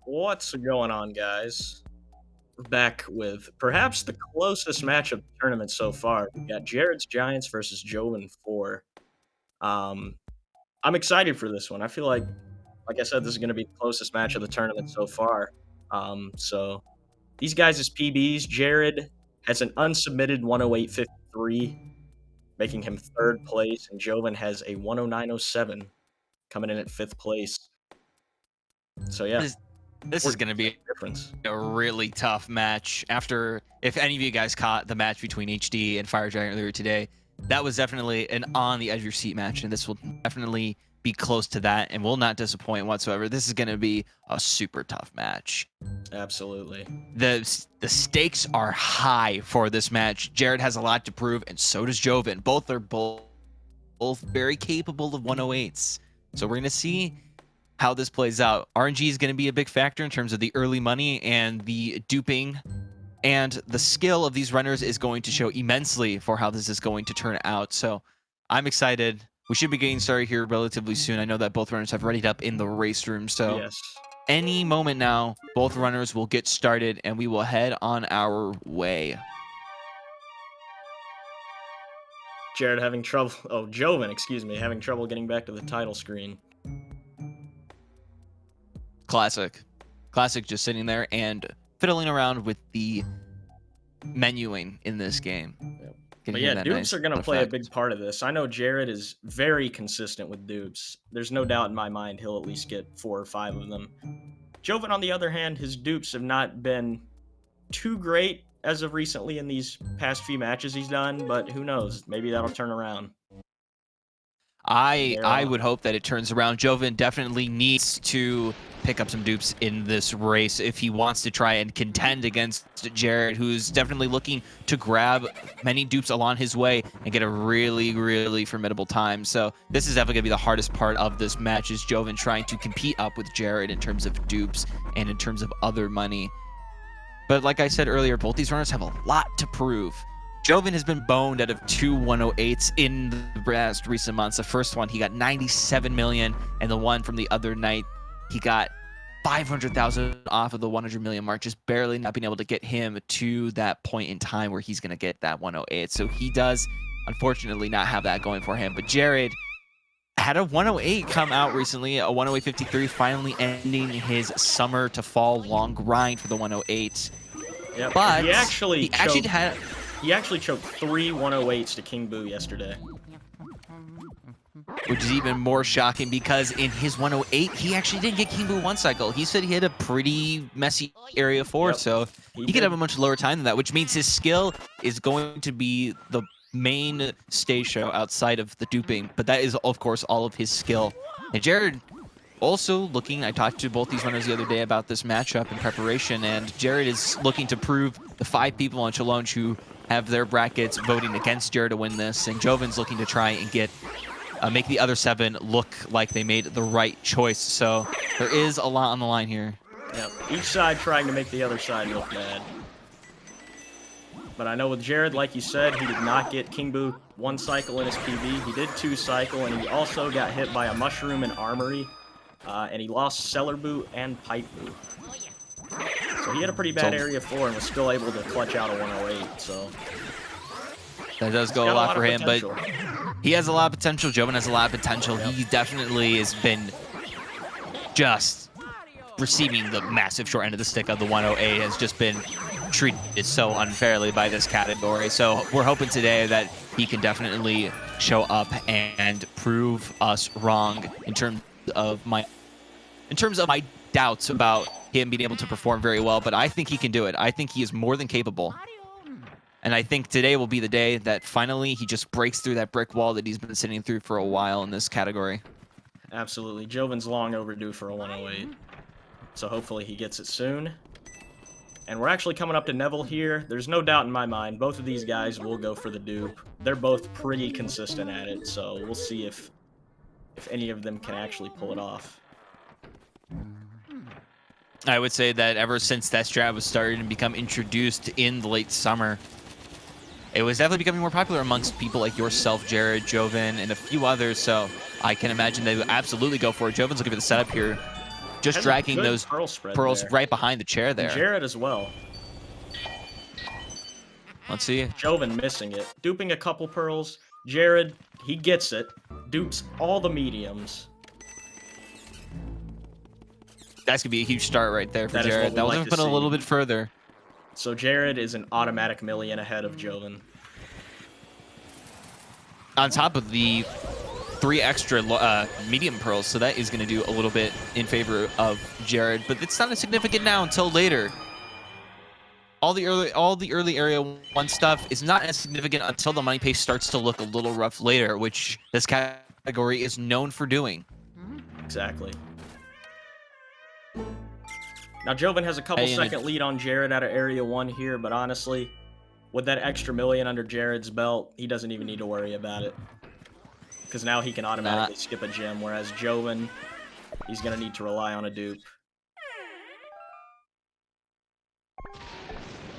What's going on, guys? We're back with perhaps the closest match of the tournament so far. We got Jared's Giants versus Jovin 4. Um, I'm excited for this one. I feel like I said, this is going to be the closest match of the tournament so far. So these guys' PBs, Jared has an unsubmitted 108.53, making him third place, and Jovin has a 109.07, coming in at fifth place. So yeah, This is going to be difference. a really tough match. If any of you guys caught the match between HD and Fire Giant earlier today, that was definitely an on the edge of your seat match, and this will definitely be close to that and will not disappoint whatsoever. This is going to be a super tough match. Absolutely. The stakes are high for this match. Jared has a lot to prove, and so does Jovin. Both are both very capable of 108s. So we're going to see how this plays out. RNG is going to be a big factor in terms of the early money and the duping, and the skill of these runners is going to show immensely for how this is going to turn out. So I'm excited. We should be getting started here relatively soon. I know that both runners have readied up in the race room, so yes, any moment now, both runners will get started and we will head on our way. Jared having trouble. Oh, Jovin, excuse me, having trouble getting back to the title screen. Classic just sitting there and fiddling around with the menuing in this game. Yep. But yeah, dupes are going to play a big part of this. I know Jared is very consistent with dupes. There's no doubt in my mind he'll at least get 4 or 5 of them. Jovin, on the other hand, his dupes have not been too great as of recently in these past few matches he's done, but who knows? Maybe that'll turn around. I would hope that it turns around. Jovin definitely needs to pick up some dupes in this race if he wants to try and contend against Jared, who's definitely looking to grab many dupes along his way and get a really, really formidable time. So this is definitely going to be the hardest part of this match, is Jovin trying to compete up with Jared in terms of dupes and in terms of other money. But like I said earlier, both these runners have a lot to prove. Jovin has been boned out of 2 108s in the past recent months. The first one, he got 97 million, and the one from the other night, he got 500,000 off of the 100 million mark, just barely not being able to get him to that point in time where he's going to get that 108. So he does, unfortunately, not have that going for him. But Jared had a 108 come out recently, a 108.53, finally ending his summer to fall long grind for the 108. Yep. But he actually choked 3 108s to King Boo yesterday. Which is even more shocking, because in his 108, he actually didn't get King Boo one cycle. He said he had a pretty messy area 4, so he could have a much lower time than that, which means his skill is going to be the main stage show outside of the duping. But that is, of course, all of his skill. And Jared also looking, I talked to both these runners the other day about this matchup in preparation, and Jared is looking to prove the 5 people on Challenge who have their brackets voting against Jared to win this, and Jovin's looking to try and get make the other 7 look like they made the right choice. So there is a lot on the line here. Yep. Each side trying to make the other side look bad. But I know with Jared, like you said, he did not get King Boo 1 cycle in his PB. He did 2 cycle, and he also got hit by a Mushroom and Armory. And he lost Cellar Boot and Pipe Boot. So he had a pretty bad area 4 and was still able to clutch out a 108. So that does go a lot for him, but he has a lot of potential. Jovin has a lot of potential. Yep. He definitely has been just receiving the massive short end of the stick of the 108, has just been treated so unfairly by this category. So we're hoping today that he can definitely show up and prove us wrong in terms of my doubts about him being able to perform very well. But I think he can do it. I think he is more than capable. And I think today will be the day that finally he just breaks through that brick wall that he's been sitting through for a while in this category. Absolutely. Jovin's long overdue for a 108. So hopefully he gets it soon. And we're actually coming up to Neville here. There's no doubt in my mind, both of these guys will go for the dupe. They're both pretty consistent at it, so we'll see if any of them can actually pull it off. I would say that ever since that strat was started and become introduced in the late summer, it was definitely becoming more popular amongst people like yourself, Jared, Jovin, and a few others. So I can imagine they would absolutely go for it. Jovin's looking for the setup here. just Has a dragging good those pearl spread pearls there. right behind the chair And there. Jared as well. Let's see. Jovin missing it. Duping a couple pearls. Jared, he gets it. Dupes all the mediums. That's gonna be a huge start right there for That is what Jared. we That was like gonna to put a little see. bit further. So Jared is an automatic million ahead of Jovin. On top of the 3 extra medium pearls, so that is going to do a little bit in favor of Jared, but it's not as significant now until later. All the early area 1 stuff is not as significant until the money pace starts to look a little rough later, which this category is known for doing. Exactly. Now Jovin has a couple second lead on Jared out of area 1 here, but honestly, with that extra million under Jared's belt, he doesn't even need to worry about it. Because now he can automatically skip a gem, whereas Jovin, he's going to need to rely on a dupe.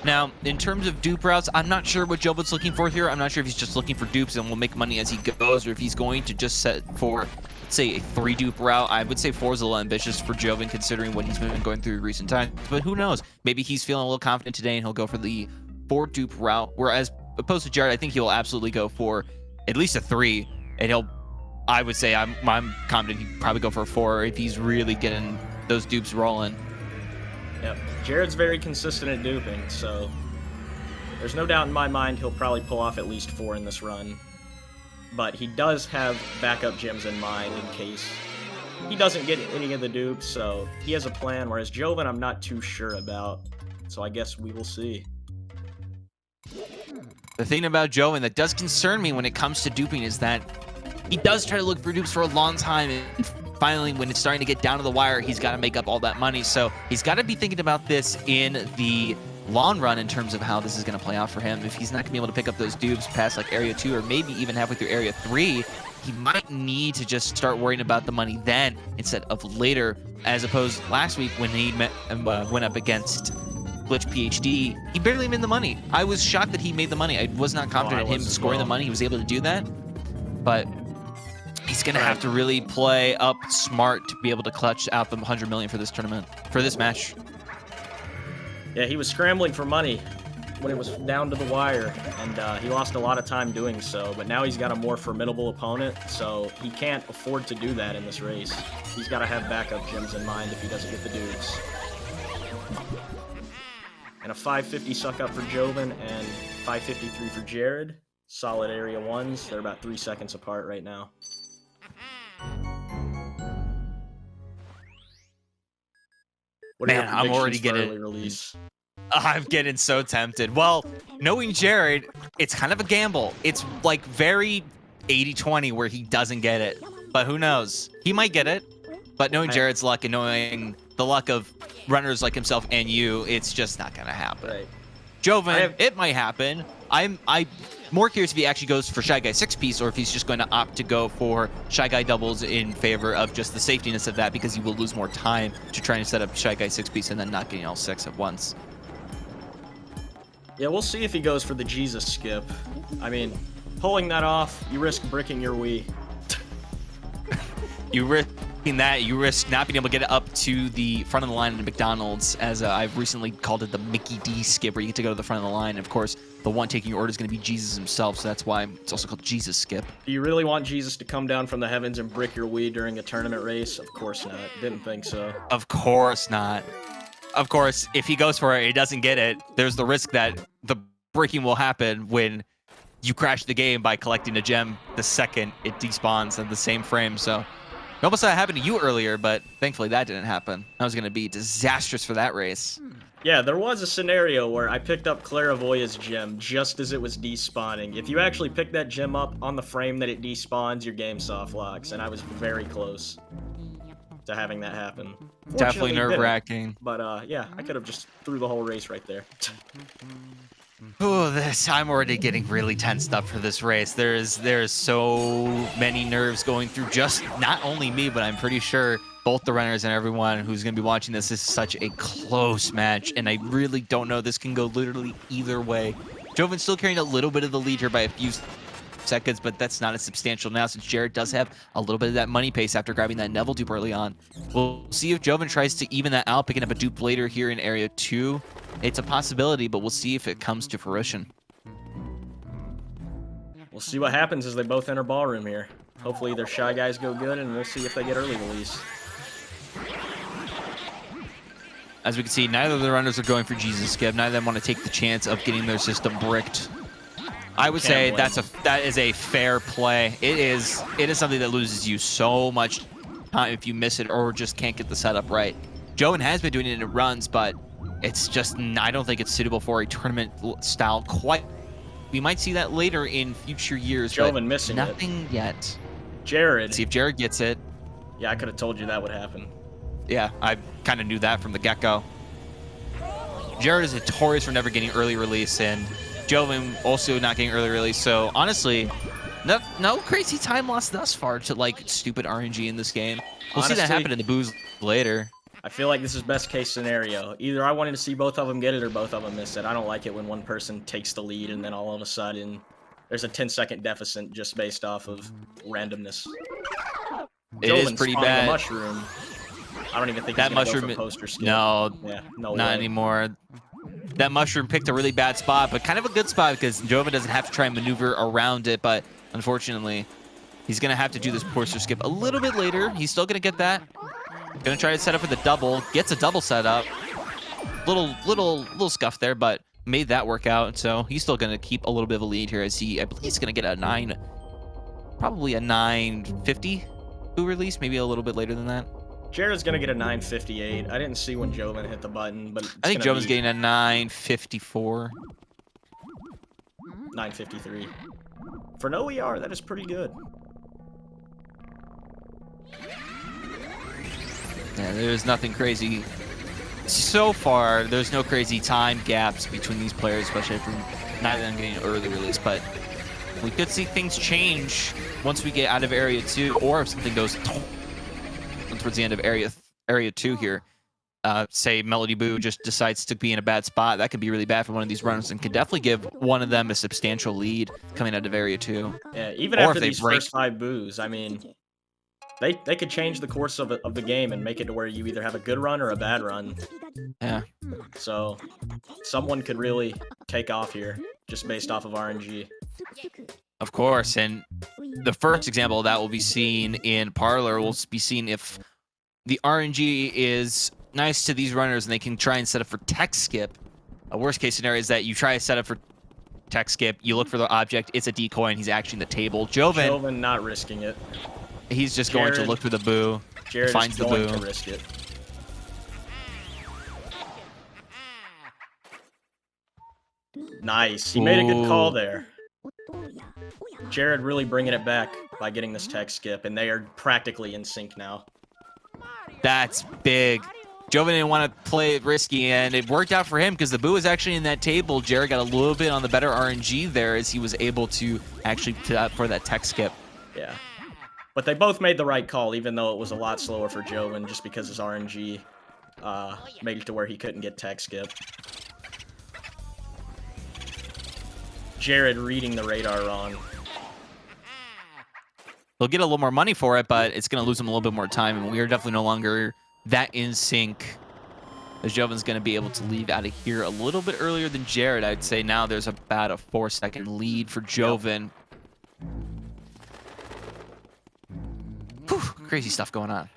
Now, in terms of dupe routes, I'm not sure what Jovin's looking for here. I'm not sure if he's just looking for dupes and will make money as he goes, or if he's going to just set for, let's say, a 3 dupe route. I would say 4 is a little ambitious for Jovin, considering what he's been going through in recent times. But who knows? Maybe he's feeling a little confident today, and he'll go for the 4 dupe route. Whereas, opposed to Jared, I think he'll absolutely go for at least a 3, and I would say I'm confident he'd probably go for a 4 if he's really getting those dupes rolling. Yep. Jared's very consistent at duping, so there's no doubt in my mind he'll probably pull off at least 4 in this run. But he does have backup gems in mind in case he doesn't get any of the dupes, so he has a plan, whereas Jovin I'm not too sure about. So I guess we will see. The thing about Jovin that does concern me when it comes to duping is that he does try to look for dupes for a long time, and finally, when it's starting to get down to the wire, he's got to make up all that money. So he's got to be thinking about this in the long run in terms of how this is going to play out for him. If he's not going to be able to pick up those dupes past like area 2 or maybe even halfway through area 3, he might need to just start worrying about the money then instead of later, as opposed last week when he went up against Glitch PhD, he barely made the money. I was shocked that he made the money. I was not confident in him scoring the money. He was able to do that, but he's going to have to really play up smart to be able to clutch out the 100 million for this tournament, for this match. Yeah, he was scrambling for money when it was down to the wire, and he lost a lot of time doing so, but now he's got a more formidable opponent, so he can't afford to do that in this race. He's got to have backup gems in mind if he doesn't get the dupes. And a 550 suck up for Jovin and 553 for Jared. Solid area 1s. They're about 3 seconds apart right now. Man, I'm already getting release. I'm getting so tempted. Well, knowing Jared, it's kind of a gamble. It's like very 80-20 where he doesn't get it. But who knows? He might get it. But knowing Jared's luck and knowing the luck of runners like himself and you, it's just not going to happen. Right. Jovin, it might happen. I'm more curious if he actually goes for Shy Guy 6-piece or if he's just going to opt to go for Shy Guy doubles in favor of just the safetiness of that, because he will lose more time to try and set up Shy Guy 6-piece and then not getting all 6 at once. Yeah, we'll see if he goes for the Jesus skip. I mean, pulling that off, you risk bricking your Wii. You risk that, you risk not being able to get it up to the front of the line at McDonald's, as I've recently called it the Mickey D skip, where you get to go to the front of the line. And of course, the one taking your order is going to be Jesus himself, so that's why it's also called Jesus skip. Do you really want Jesus to come down from the heavens and brick your Wii during a tournament race? Of course not. Didn't think so. Of course not. Of course, if he goes for it, he doesn't get it. There's the risk that the breaking will happen when you crash the game by collecting a gem the second it despawns in the same frame. So it almost happened to you earlier, but thankfully that didn't happen. That was going to be disastrous for that race. Yeah, there was a scenario where I picked up Clairvoyant's gem just as it was despawning. If you actually pick that gem up on the frame that it despawns, your game soft locks, and I was very close to having that happen. Definitely nerve-wracking. But yeah, I could have just threw the whole race right there. Oh, I'm already getting really tensed up for this race. There's so many nerves going through just not only me, but I'm pretty sure both the runners and everyone who's going to be watching this. This is such a close match, and I really don't know. This can go literally either way. Jovin's still carrying a little bit of the lead here by a few seconds, but that's not as substantial now since Jared does have a little bit of that money pace after grabbing that Neville dupe early on. We'll see if Jovin tries to even that out, picking up a dupe later here in area 2. It's a possibility, but we'll see if it comes to fruition. We'll see what happens as they both enter ballroom here. Hopefully their Shy Guys go good, and we'll see if they get early release. As we can see, neither of the runners are going for Jesus Skip. Neither of them want to take the chance of getting their system bricked. I would say that is a fair play. It is something that loses you so much time if you miss it or just can't get the setup right. Jovin has been doing it in runs, but it's just, I don't think it's suitable for a tournament style quite. We might see that later in future years. Jovin missing nothing yet. Jared. Let's see if Jared gets it. Yeah, I could have told you that would happen. Yeah, I kind of knew that from the get-go. Jared is notorious for never getting early release, and Jovin also not getting early release. So honestly, no crazy time loss thus far to like stupid RNG in this game. We'll see that happen in the booze later. I feel like this is best case scenario. Either I wanted to see both of them get it or both of them miss it. I don't like it when one person takes the lead and then all of a sudden there's a 10-second deficit just based off of randomness. It is pretty bad. A mushroom. I don't even think that mushroom go for poster skill. No, yeah, no not way. anymore. That mushroom picked a really bad spot, but kind of a good spot because Jovin doesn't have to try and maneuver around it. But unfortunately, he's gonna have to do this poster skip a little bit later. He's still gonna get that. Gonna try to set up for the double. Gets a double set up. Little scuff there, but made that work out. So he's still gonna keep a little bit of a lead here as I believe he's gonna get a 9, probably a 950 boo release, maybe a little bit later than that. Jared's gonna get a 958. I didn't see when Jovin hit the button, but I think Jovin's getting a 954. 953. For no ER, that is pretty good. Yeah, there's nothing crazy. So far, there's no crazy time gaps between these players, especially from neither of them getting an early release, but we could see things change once we get out of Area 2, or if something goes towards the end of area 2 here. Say Melody Boo just decides to be in a bad spot. That could be really bad for one of these runners and could definitely give one of them a substantial lead coming out of Area 2. Yeah, even after these first 5 boos, I mean, they could change the course of the game and make it to where you either have a good run or a bad run. Yeah. So someone could really take off here just based off of RNG. Of course, and the first example of that will be seen in Parlor. We'll be seeing if the RNG is nice to these runners and they can try and set up for tech skip. A worst case scenario is that you try to set up for tech skip, you look for the object, it's a decoy, and he's actually in the table. Jovin not risking it. He's just going to look for the boo. Jared finds is going the boo. to risk it. Nice. He made a good call there. Jared really bringing it back by getting this tech skip, and they are practically in sync now. That's big. Jovin didn't want to play it risky, and it worked out for him because the boo was actually in that table. Jared got a little bit on the better RNG there as he was able to actually put up for that tech skip. Yeah. But they both made the right call, even though it was a lot slower for Jovin just because his RNG made it to where he couldn't get tech skip. Jared reading the radar wrong. He'll get a little more money for it, but it's going to lose him a little bit more time, and we are definitely no longer that in sync. As Jovin's going to be able to leave out of here a little bit earlier than Jared. I'd say now there's about a 4-second lead for Jovin. Whew, crazy stuff going on.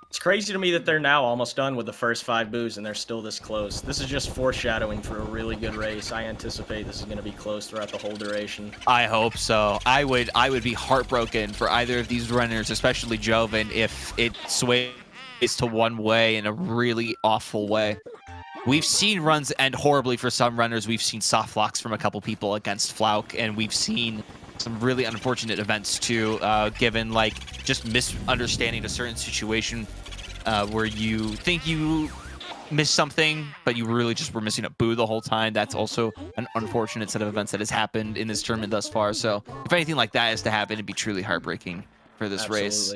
It's crazy to me that they're now almost done with the first 5 boos and they're still this close. This is just foreshadowing for a really good race. I anticipate this is going to be close throughout the whole duration. I hope so. I would be heartbroken for either of these runners, especially Jovin, if it sways to one way in a really awful way. We've seen runs end horribly for some runners. We've seen soft locks from a couple people against Flauk, and we've seen some really unfortunate events too, given like just misunderstanding a certain situation where you think you missed something, but you really just were missing a boo the whole time. That's also an unfortunate set of events that has happened in this tournament thus far. So if anything like that is to happen, it'd be truly heartbreaking for this race.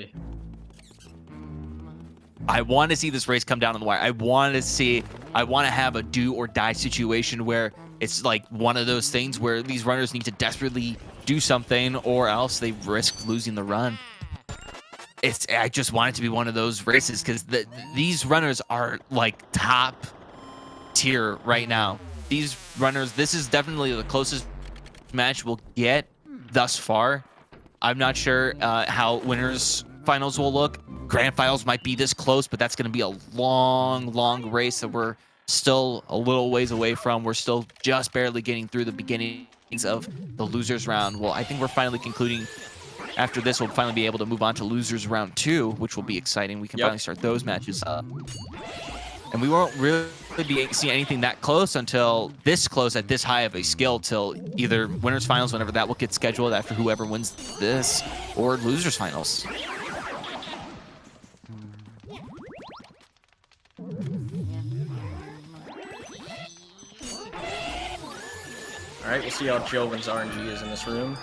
I want to see this race come down on the wire. I want to have a do or die situation where it's like one of those things where these runners need to desperately do something or else they risk losing the run. I just want it to be one of those races because these runners are like top tier right now. These runners, this is definitely the closest match we'll get thus far. I'm not sure how winners finals will look. Grand finals might be this close, but that's going to be a long race that we're still a little ways away from. We're still just barely getting through the beginnings of the losers round. Well, I think we're finally concluding. After this, we'll finally be able to move on to losers round 2, which will be exciting. We can finally start those matches up. And we won't really be seeing anything that close until this close at this high of a skill till either winners finals, whenever that will get scheduled after whoever wins this, or losers finals. All right, we'll see how Jovin's RNG is in this room.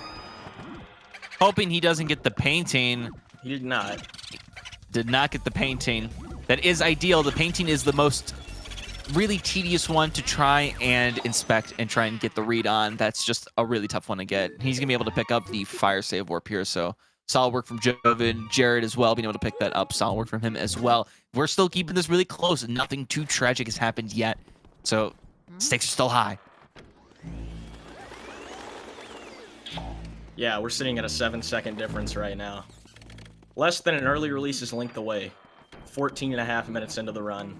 Hoping he doesn't get the painting. He did not. Did not get the painting. That is ideal. The painting is the most really tedious one to try and inspect and try and get the read on. That's just a really tough one to get. He's going to be able to pick up the fire save warp here, so solid work from Jovin. Jared as well, being able to pick that up. Solid work from him as well. We're still keeping this really close. Nothing too tragic has happened yet, so stakes are still high. Yeah, we're sitting at a 7-second difference right now. Less than an early release is linked away. 14.5 minutes into the run.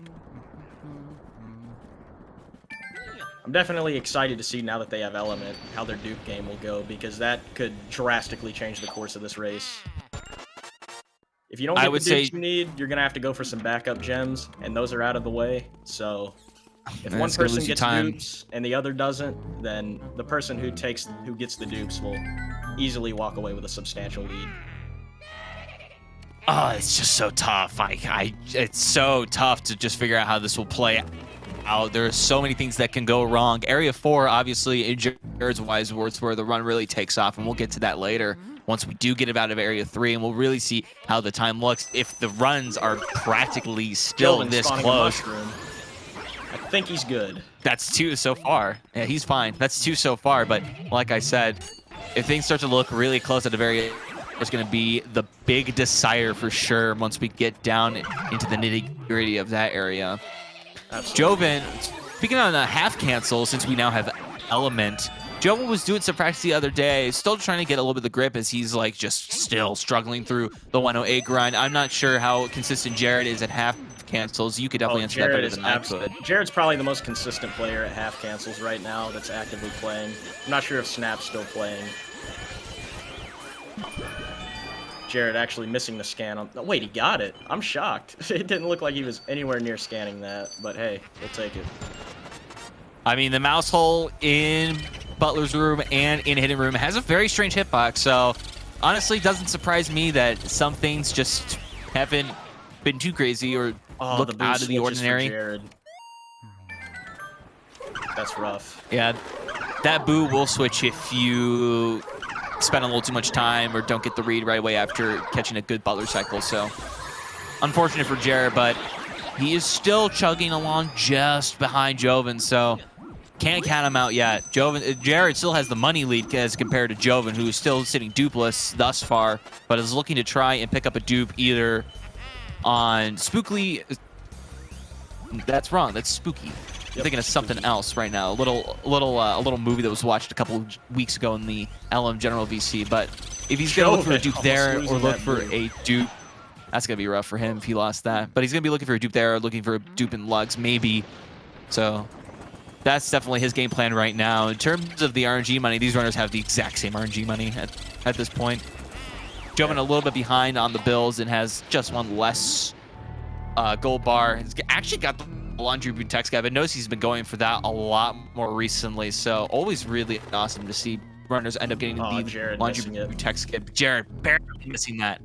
I'm definitely excited to see now that they have Element, how their dupe game will go, because that could drastically change the course of this race. If you don't get the dupes you need, you're going to have to go for some backup gems, and those are out of the way, so if one person gets dupes and the other doesn't, then the person who gets the dupes will easily walk away with a substantial lead. Oh, it's just so tough. It's so tough to just figure out how this will play out. There are so many things that can go wrong. Area 4, obviously, in Jared's wise words, where the run really takes off, and we'll get to that later once we do get it out of Area 3, and we'll really see how the time looks. If the runs are practically still this close. I think he's good. That's 2 so far. Yeah, he's fine. That's 2 so far, but like I said, if things start to look really close at a very... It's going to be the big decider for sure once we get down into the nitty-gritty of that area. Absolutely. Jovin, speaking on a half cancel, since we now have Element, Jovin was doing some practice the other day, still trying to get a little bit of the grip as he's like just still struggling through the 108 grind. I'm not sure how consistent Jared is at half cancels. You could definitely answer that better than I could. Jared's probably the most consistent player at half cancels right now that's actively playing. I'm not sure if Snap's still playing. Jared actually missing the scan on... Oh, wait, he got it. I'm shocked. It didn't look like he was anywhere near scanning that, but hey, we'll take it. I mean, the mouse hole in Butler's room and in Hidden Room has a very strange hitbox, so honestly, it doesn't surprise me that some things just haven't been too crazy or look out of the ordinary. Jared. That's rough. Yeah, that boo will switch if you spend a little too much time or don't get the read right away after catching a good Butler cycle. So unfortunate for Jared, but he is still chugging along just behind Jovin, so can't count him out yet. Jared still has the money lead as compared to Jovin, who is still sitting dupeless thus far, but is looking to try and pick up a dupe either on Spookly. That's wrong. That's Spooky. I'm thinking of something else right now. A little movie that was watched a couple of weeks ago in the LM General VC. But if he's gonna look for a dupe there or look for a dupe, that's gonna be rough for him if he lost that. But he's gonna be looking for a dupe there or looking for a dupe in lugs maybe. So that's definitely his game plan right now. In terms of the RNG money, these runners have the exact same RNG money at this point. Jovin a little bit behind on the bills and has just one less gold bar. He's actually got the laundry boot tech scab. I noticed he's been going for that a lot more recently, so always really awesome to see runners end up getting the laundry boot tech scab. Jared barely missing that.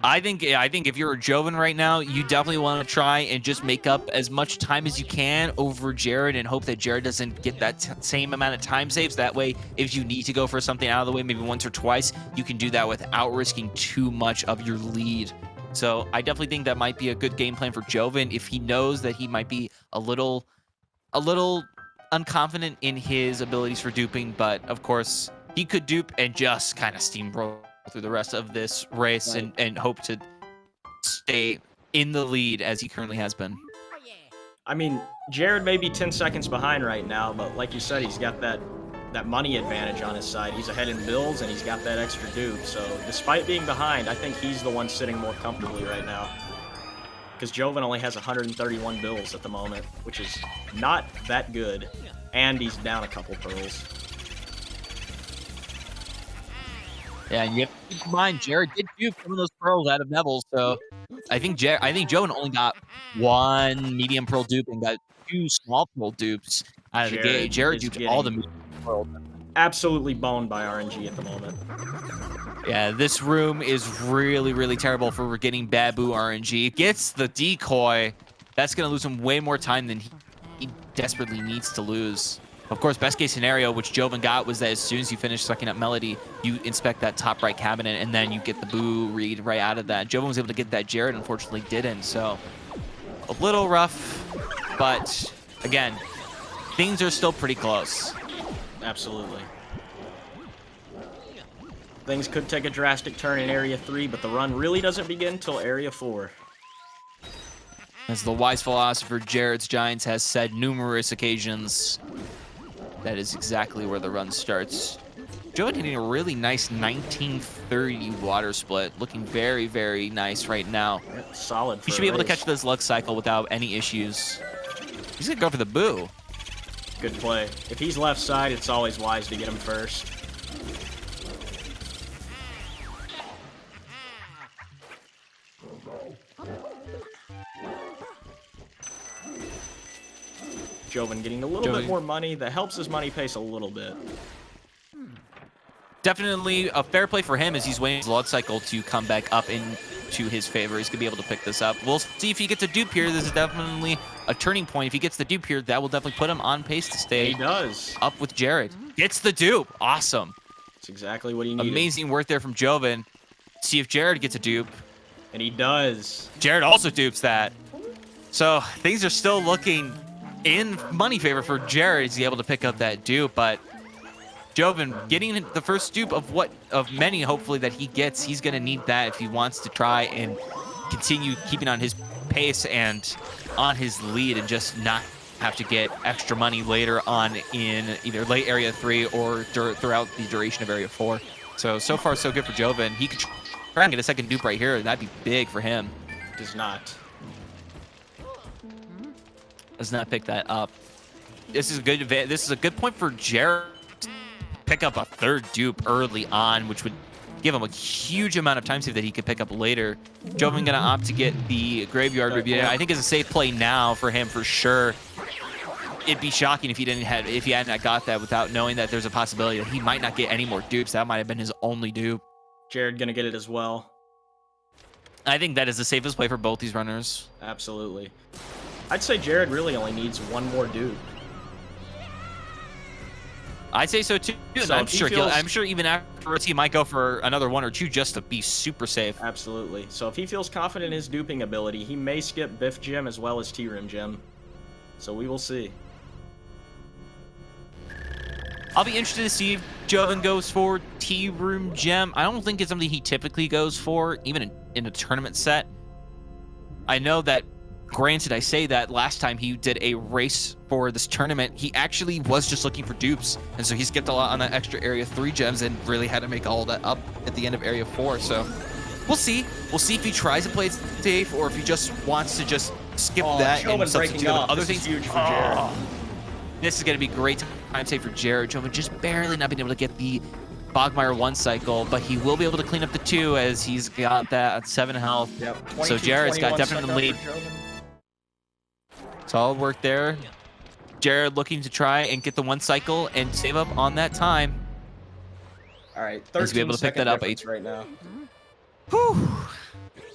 I think if you're a Jovin right now, you definitely want to try and just make up as much time as you can over Jared and hope that Jared doesn't get that same amount of time saves. That way, if you need to go for something out of the way, maybe once or twice, you can do that without risking too much of your lead. So I definitely think that might be a good game plan for Jovin if he knows that he might be a little unconfident in his abilities for duping, but of course he could dupe and just kind of steamroll through the rest of this race Right. and hope to stay in the lead as he currently has been. I mean, Jared may be 10 seconds behind right now, but like you said, he's got that money advantage on his side. He's ahead in bills, and he's got that extra dupe. So despite being behind, I think he's the one sitting more comfortably right now. Because Jovin only has 131 bills at the moment, which is not that good. And he's down a couple pearls. Yeah, and you have to keep in mind, Jared did dupe some of those pearls out of Neville, so I think Jovin only got one medium pearl dupe and got two small pearl dupes out of the gate. Jared is duped all the getting medium pearls. absolutely boned by RNG at the moment. Yeah, this room is really, really terrible for getting Babu RNG. Gets the decoy. That's going to lose him way more time than he desperately needs to lose. Of course, best case scenario, which Jovin got, was that as soon as you finish sucking up Melody, you inspect that top right cabinet, and then you get the Boo read right out of that. Jovin was able to get that. Jared, unfortunately, didn't. So a little rough, but again, things are still pretty close. Absolutely. Things could take a drastic turn in Area 3, but the run really doesn't begin till Area 4. As the wise philosopher Jared's Giants has said numerous occasions, that is exactly where the run starts. Jovin hitting a really nice 1930 water split. Looking very, very nice right now. Solid. He should be able to catch this luck cycle without any issues. He's going to go for the Boo. Good play. If he's left side, it's always wise to get him first. Jovin getting a little bit more money. That helps his money pace a little bit. Definitely a fair play for him as he's waiting his luck cycle to come back up into his favor. He's going to be able to pick this up. We'll see if he gets a dupe here. This is definitely a turning point. If he gets the dupe here, that will definitely put him on pace to stay up with Jared. Gets the dupe. Awesome. That's exactly what he needed. Amazing work there from Jovin. See if Jared gets a dupe. And he does. Jared also dupes that. So things are still looking in money favor for Jared. He's able to pick up that dupe, but Jovin getting the first dupe of many, hopefully, that he gets. He's going to need that if he wants to try and continue keeping on his pace and on his lead and just not have to get extra money later on in either late Area 3 or throughout the duration of Area 4. So far, so good for Jovin. He could try and get a second dupe right here, and that'd be big for him. Does not. Does not pick that up. This is a good point for Jared to pick up a third dupe early on, which would give him a huge amount of time save that he could pick up later. Jovin gonna opt to get the graveyard review. I think it's a safe play now for him for sure. It'd be shocking if he hadn't got that without knowing that there's a possibility that he might not get any more dupes. That might have been his only dupe. Jared gonna get it as well. I think that is the safest play for both these runners. Absolutely. I'd say Jared really only needs one more dupe. I'd say so too. So I'm sure even afterwards he might go for another one or two just to be super safe. Absolutely. So if he feels confident in his duping ability, he may skip Biff Gem as well as T-Room Gem. So we will see. I'll be interested to see if Jovin goes for T-Room Gem. I don't think it's something he typically goes for, even in a tournament set. I know that, granted, I say that last time he did a race for this tournament, he actually was just looking for dupes. And so he skipped a lot on that extra Area 3 gems and really had to make all that up at the end of Area 4. So we'll see. We'll see if he tries to play it safe or if he just wants to just skip that and substitute with other things. Huge for Jared. This is going to be great time save for Jared. Jovin just barely not being able to get the Bogmire 1 cycle, but he will be able to clean up the 2 as he's got that at 7 health. Yep. So Jared's got definitely the lead. Solid work there. Jared looking to try and get the 1 cycle and save up on that time. All right, 13 be able to pick that up right now. Whew.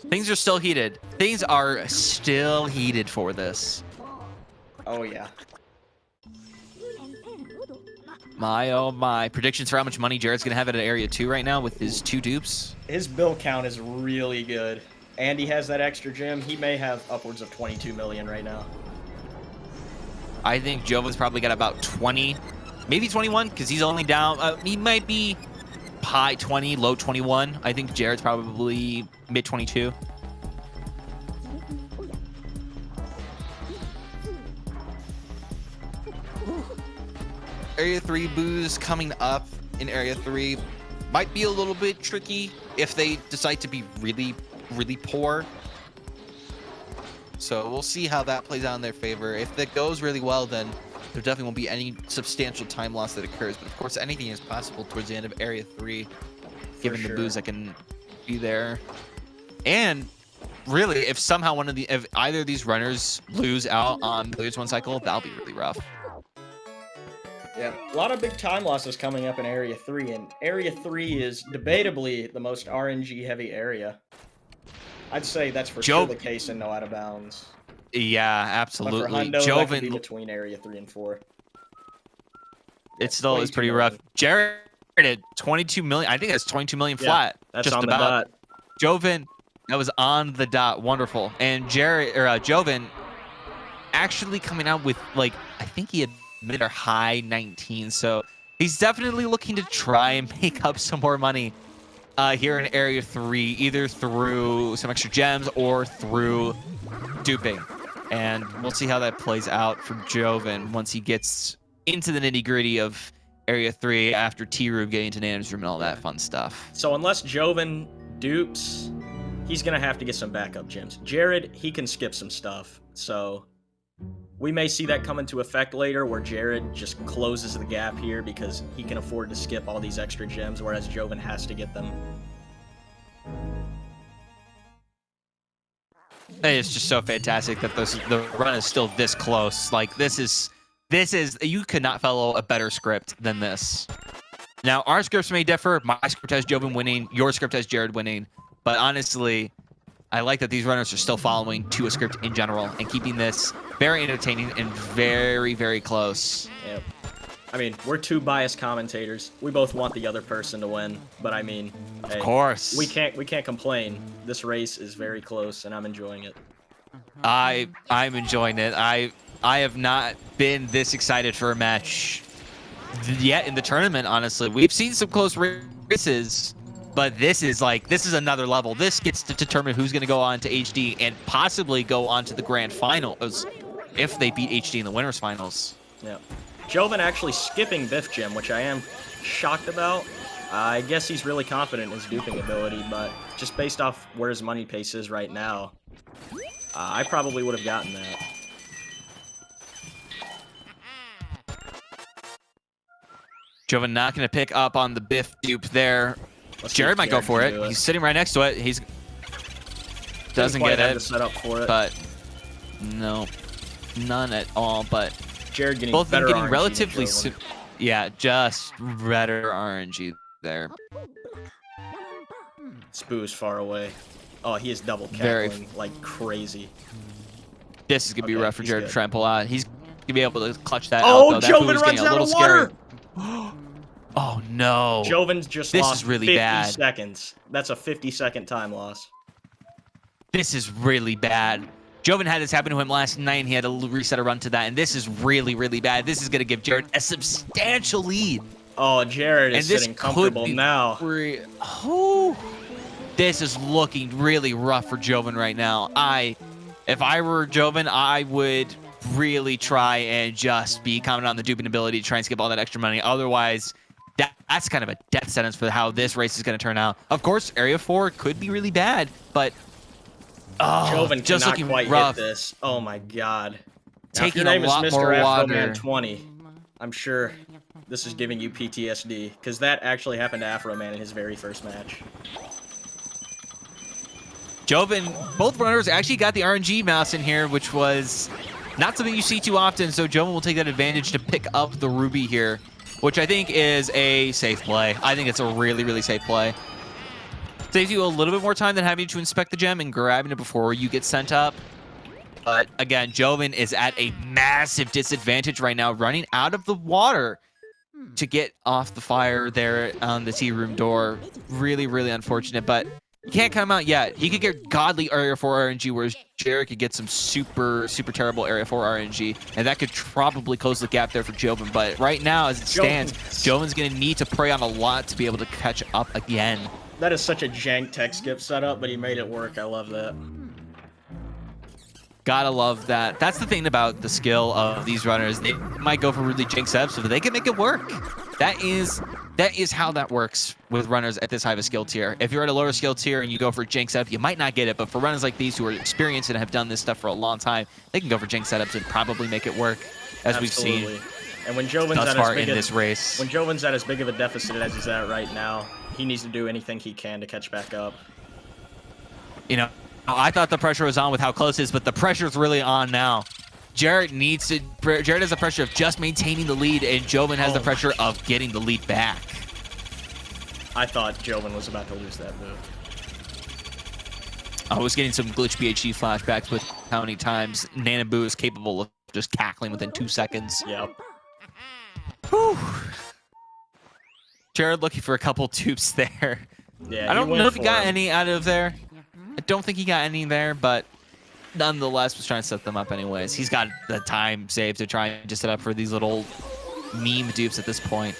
Things are still heated. Things are still heated for this. Oh, yeah. My, oh my. Predictions for how much money Jared's going to have at Area 2 right now with his 2 dupes? His bill count is really good. And he has that extra gem. He may have upwards of 22 million right now. I think Jovin's probably got about 20, maybe 21, because he's only down. He might be high 20, low 21. I think Jared's probably mid 22. Area 3 booze coming up in Area 3 might be a little bit tricky if they decide to be really, really poor. So we'll see how that plays out in their favor. If that goes really well, then there definitely won't be any substantial time loss that occurs. But of course, anything is possible towards the end of Area 3, given the booze that can be there. And really, if somehow if either of these runners lose out on billiards one cycle, that'll be really rough. Yeah, a lot of big time losses coming up in Area 3, and Area 3 is debatably the most RNG heavy area. I'd say that's for sure the case in No Out of Bounds. Yeah, absolutely. But for Hundo, that could be between Area 3 and 4. It still is pretty rough. Jared at 22 million. I think that's 22 million flat. That's just on about. The dot. Jovin, that was on the dot. Wonderful. And Jovin actually coming out with, like, I think he had mid or high 19. So he's definitely looking to try and make up some more money here in Area 3, either through some extra gems or through duping. And we'll see how that plays out for Jovin once he gets into the nitty-gritty of Area 3 after T-Rube getting to Nan's room and all that fun stuff. So unless Jovin dupes, he's going to have to get some backup gems. Jared, he can skip some stuff. So we may see that come into effect later where Jared just closes the gap here because he can afford to skip all these extra gems, whereas Jovin has to get them. It's just so fantastic that the run is still this close. Like, this is you could not follow a better script than this. Now, our scripts may differ. My script has Jovin winning. Your script has Jared winning. But honestly, I like that these runners are still following to a script in general and keeping this very entertaining and very, very close. Yep. I mean, we're two biased commentators. We both want the other person to win, but I mean, of course, we can't complain. This race is very close, and I'm enjoying it. I'm enjoying it. I have not been this excited for a match yet in the tournament. Honestly, we've seen some close races, but this is another level. This gets to determine who's going to go on to HD and possibly go on to the grand finals if they beat HD in the winners finals. Yeah. Jovin actually skipping Biff Gym, which I am shocked about. I guess he's really confident in his duping ability, but just based off where his money pace is right now, I probably would have gotten that. Jovin not going to pick up on the Biff dupe there. Jared might go for it. He's sitting right next to it. He's doesn't get it. Set up for it. But no, none at all. But Jared getting both better getting RNG relatively yeah, just better RNG there. Spoo's far away. Oh, he is double cackling like crazy. This is gonna be rough for Jared to try and pull out. He's gonna be able to clutch that. Oh, out, Jovin runs out of water. Oh no! Jovin's just this lost is really 50 bad. seconds. That's a 50-second time loss. This is really bad. Jovin had this happen to him last night, and he had to reset a run to that, and this is really, really bad. This is going to give Jared a substantial lead. Oh, Jared is sitting comfortable now. This is looking really rough for Jovin right now. If I were Jovin, I would really try and just be confident on the duping ability to try and skip all that extra money. Otherwise, that's kind of a death sentence for how this race is going to turn out. Of course, Area 4 could be really bad, but Jovin just cannot looking quite rough. hit this. Oh my god. Now, Taking if your name a lot is more Mr. water. Afroman 20, I'm sure this is giving you PTSD, because that actually happened to Afroman in his very first match. Jovin, both runners actually got the RNG mouse in here, which was not something you see too often, so Jovin will take that advantage to pick up the Ruby here, which I think is a safe play. I think it's a really, really safe play. Saves you a little bit more time than having to inspect the gem and grabbing it before you get sent up. But again, Jovin is at a massive disadvantage right now, running out of the water to get off the fire there on the tea room door. Really, really unfortunate, but you can't come out yet. He could get godly Area 4 RNG, whereas Jared could get some super, super terrible Area 4 RNG, and that could probably close the gap there for Jovin. But right now, as it stands, Jovin's going to need to prey on a lot to be able to catch up again. That is such a jank tech skip setup, but he made it work. I love that. Gotta love that. That's the thing about the skill of these runners. They might go for really jank setups, but they can make it work. That is how that works with runners at this high of a skill tier. If you're at a lower skill tier and you go for a jank setup, you might not get it. But for runners like these who are experienced and have done this stuff for a long time, they can go for jank setups and probably make it work, as Absolutely. We've seen. And when Jovin's thus at far as big in this race, when Jovin's at as big of a deficit as he's at right now, he needs to do anything he can to catch back up. You know, I thought the pressure was on with how close it is, but the pressure's really on now. Jared has the pressure of just maintaining the lead, and Jovin has the pressure of getting the lead back. I thought Jovin was about to lose that move. I was getting some glitch PhD flashbacks with how many times Nanaboo is capable of just cackling within 2 seconds. Yep. Whew. Jared looking for a couple dupes there. Yeah, I don't know if he got any out of there. I don't think he got any there, but nonetheless was trying to set them up anyways. He's got the time saved to try and just set up for these little meme dupes at this point.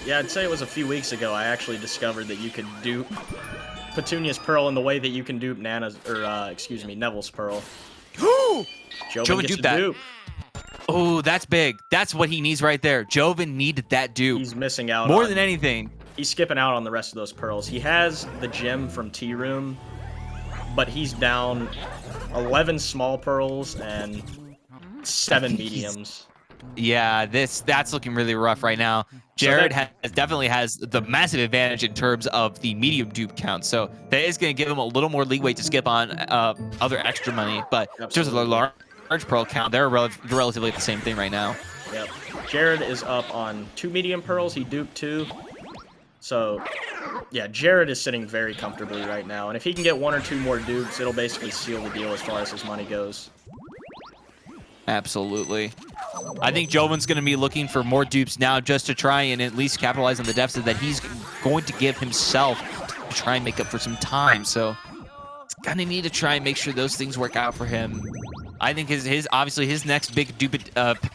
Yeah, I'd say it was a few weeks ago I actually discovered that you could dupe Petunia's Pearl in the way that you can dupe Neville's Pearl. Jovin duped that. Dupe. Oh, that's big. That's what he needs right there. Jovin needed that dupe. He's missing out more than anything. He's skipping out on the rest of those pearls. He has the gem from Tea Room, but he's down 11 small pearls and 7 mediums. Yeah, that's looking really rough right now. Jared definitely has the massive advantage in terms of the medium dupe count, so that is going to give him a little more leeway to skip on other extra money. But in terms of the large pearl count, they're relatively the same thing right now. Yep. Jared is up on 2 medium pearls. He duped 2. So, yeah, Jared is sitting very comfortably right now. And if he can get 1 or 2 more dupes, it'll basically seal the deal as far as his money goes. Absolutely. I think Jovin's going to be looking for more dupes now just to try and at least capitalize on the deficit that he's going to give himself to try and make up for some time. So he's going to need to try and make sure those things work out for him. I think obviously his next big dupe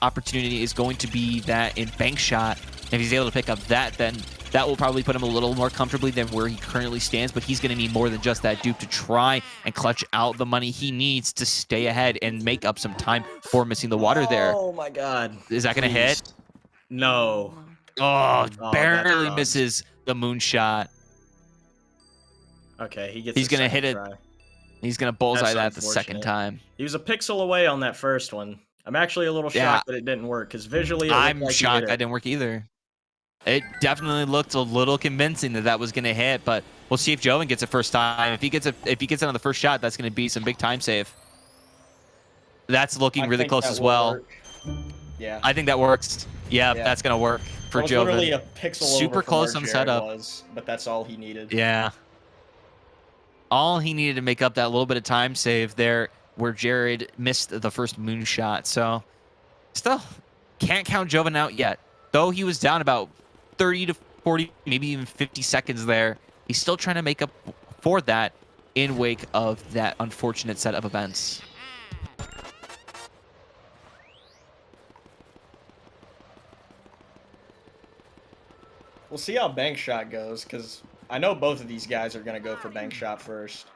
opportunity is going to be that in bank shot. If he's able to pick up that, then that will probably put him a little more comfortably than where he currently stands, but he's going to need more than just that dupe to try and clutch out the money he needs to stay ahead and make up some time for missing the water there. Oh my god. Is that going to hit? No. Oh, barely misses the moonshot. Okay, he's going to hit it. He's going to bullseye that the second time. He was a pixel away on that first one. I'm actually a little shocked that it didn't work, because visually I'm shocked that didn't work either. It definitely looked a little convincing that was going to hit, but we'll see if Jovin gets it first time. If he gets it on the first shot, that's going to be some big time save. That's looking really close as well. Work. Yeah. I think that works. Yeah, that's going to work for Jovin. Literally a pixel super close on setup. But that's all he needed. Yeah. All he needed to make up that little bit of time save there where Jared missed the first moonshot. So still can't count Jovin out yet. Though he was down about 30 to 40, maybe even 50 seconds there, he's still trying to make up for that in wake of that unfortunate set of events. We'll see how bank shot goes, because I know both of these guys are going to go for bank shot first.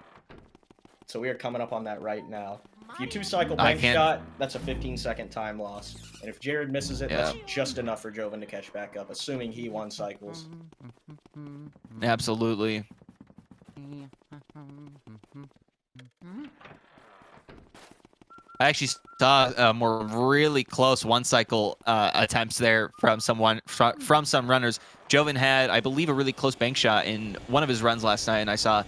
So we are coming up on that right now. If you 2-cycle bank shot, that's a 15-second time loss. And if Jared misses it, that's just enough for Jovin to catch back up, assuming he 1-cycles. Absolutely. I actually saw more really close 1-cycle attempts there from some runners. Jovin had, I believe, a really close bank shot in one of his runs last night, and I saw,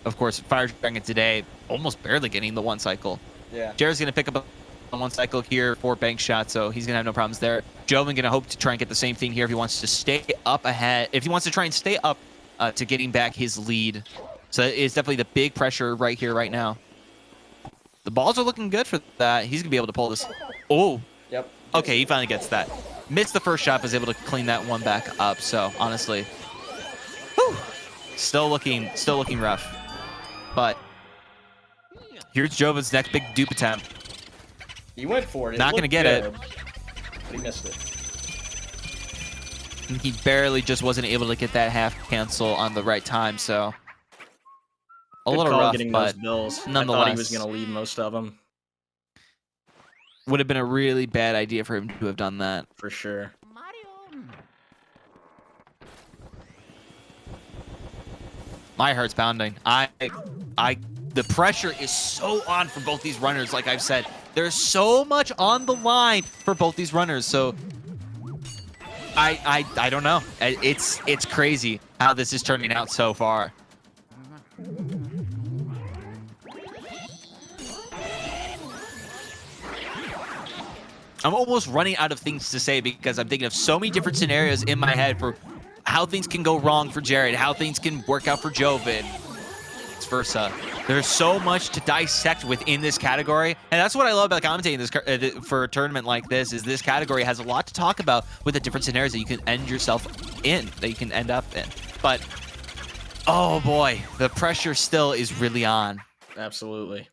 of course, Fire Dragon today almost barely getting the 1-cycle. Yeah. Jared's going to pick up a 1-cycle here for bank shot, so he's going to have no problems there. Jovin going to hope to try and get the same thing here if he wants to stay up ahead. If he wants to try and stay up to getting back his lead So it's definitely the big pressure right here, right now. The balls are looking good for that. He's going to be able to pull this. Oh. Yep. Okay, he finally gets that. Missed the first shot, was able to clean that one back up. So honestly, whew, still looking rough. But here's Jovin's next big dupe attempt. He went for it. Not going to get it. But he missed it. And he barely just wasn't able to get that half cancel on the right time. So a Good little call rough, getting but those bills. nonetheless, I thought he was going to leave most of them. Would have been a really bad idea for him to have done that. For sure. My heart's pounding. The pressure is so on for both these runners. Like I've said, there's so much on the line for both these runners. So I don't know. It's crazy how this is turning out so far. I'm almost running out of things to say because I'm thinking of so many different scenarios in my head for how things can go wrong for Jared, how things can work out for Jovin, vice versa. There's so much to dissect within this category, and that's what I love about commentating this for a tournament like this. Is this category has a lot to talk about with the different scenarios that you can end yourself in, that you can end up in. But oh boy, the pressure still is really on. Absolutely.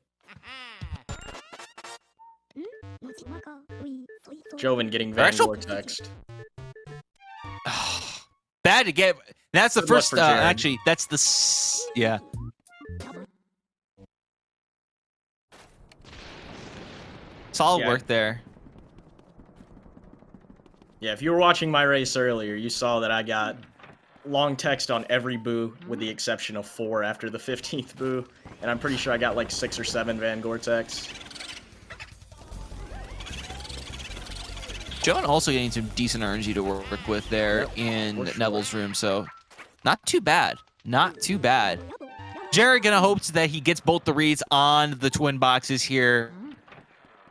Jovin getting Van Vortexed. Bad to get. That's the Good luck first. for Jared. Actually, that's the. Yeah. Solid work there. Yeah, if you were watching my race earlier, you saw that I got long text on every boo, with the exception of 4 after the 15th boo, and I'm pretty sure I got like 6 or 7 Van Gore-Tex. Jovin also getting some decent RNG to work with there in Neville's room, so not too bad. Not too bad. Jared gonna hope that he gets both the reads on the twin boxes here.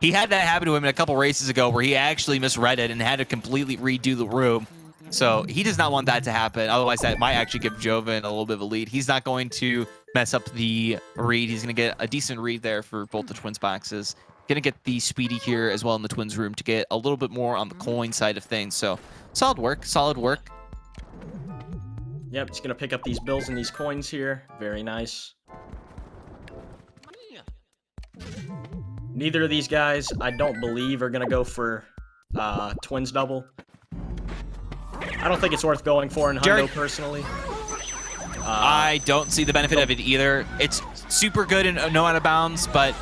He had that happen to him in a couple races ago where he actually misread it and had to completely redo the room. So he does not want that to happen. Otherwise, that might actually give Jovin a little bit of a lead. He's not going to mess up the read. He's going to get a decent read there for both the twins boxes. Going to get the speedy here as well in the twins room to get a little bit more on the coin side of things. So solid work. Solid work. Yep, he's going to pick up these bills and these coins here. Very nice. Neither of these guys, I don't believe, are going to go for twins double. I don't think it's worth going for in Hundo, personally. I don't see the benefit of it either. It's super good in no out of bounds, but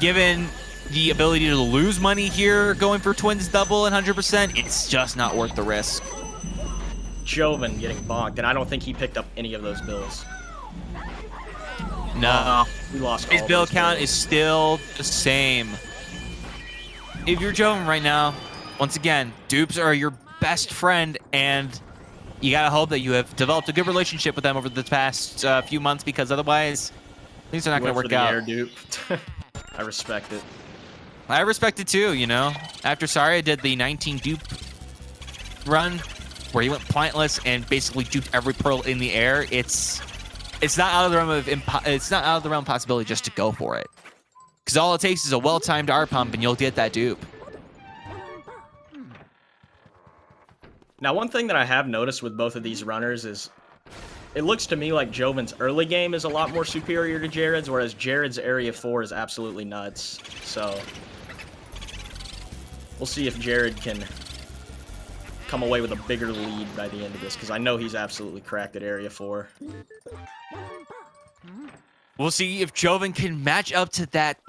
given the ability to lose money here going for twins double and 100%, it's just not worth the risk. Jovin getting bonked, and I don't think he picked up any of those bills. No. We lost His bill count is still the same. If you're Jovin right now, once again, dupes are your best friend, and you gotta hope that you have developed a good relationship with them over the past few months, because otherwise things are not gonna work out. Air dupe. I respect it. I respect it too, you know. After Saria did the 19 dupe run where he went pointless and basically duped every pearl in the air, it's not out of the realm of possibility just to go for it, because all it takes is a well-timed R pump and you'll get that dupe. Now, one thing that I have noticed with both of these runners is it looks to me like Jovin's early game is a lot more superior to Jared's, whereas Jared's Area 4 is absolutely nuts. So we'll see if Jared can come away with a bigger lead by the end of this, because I know he's absolutely cracked at Area 4. We'll see if Jovin can match up to that.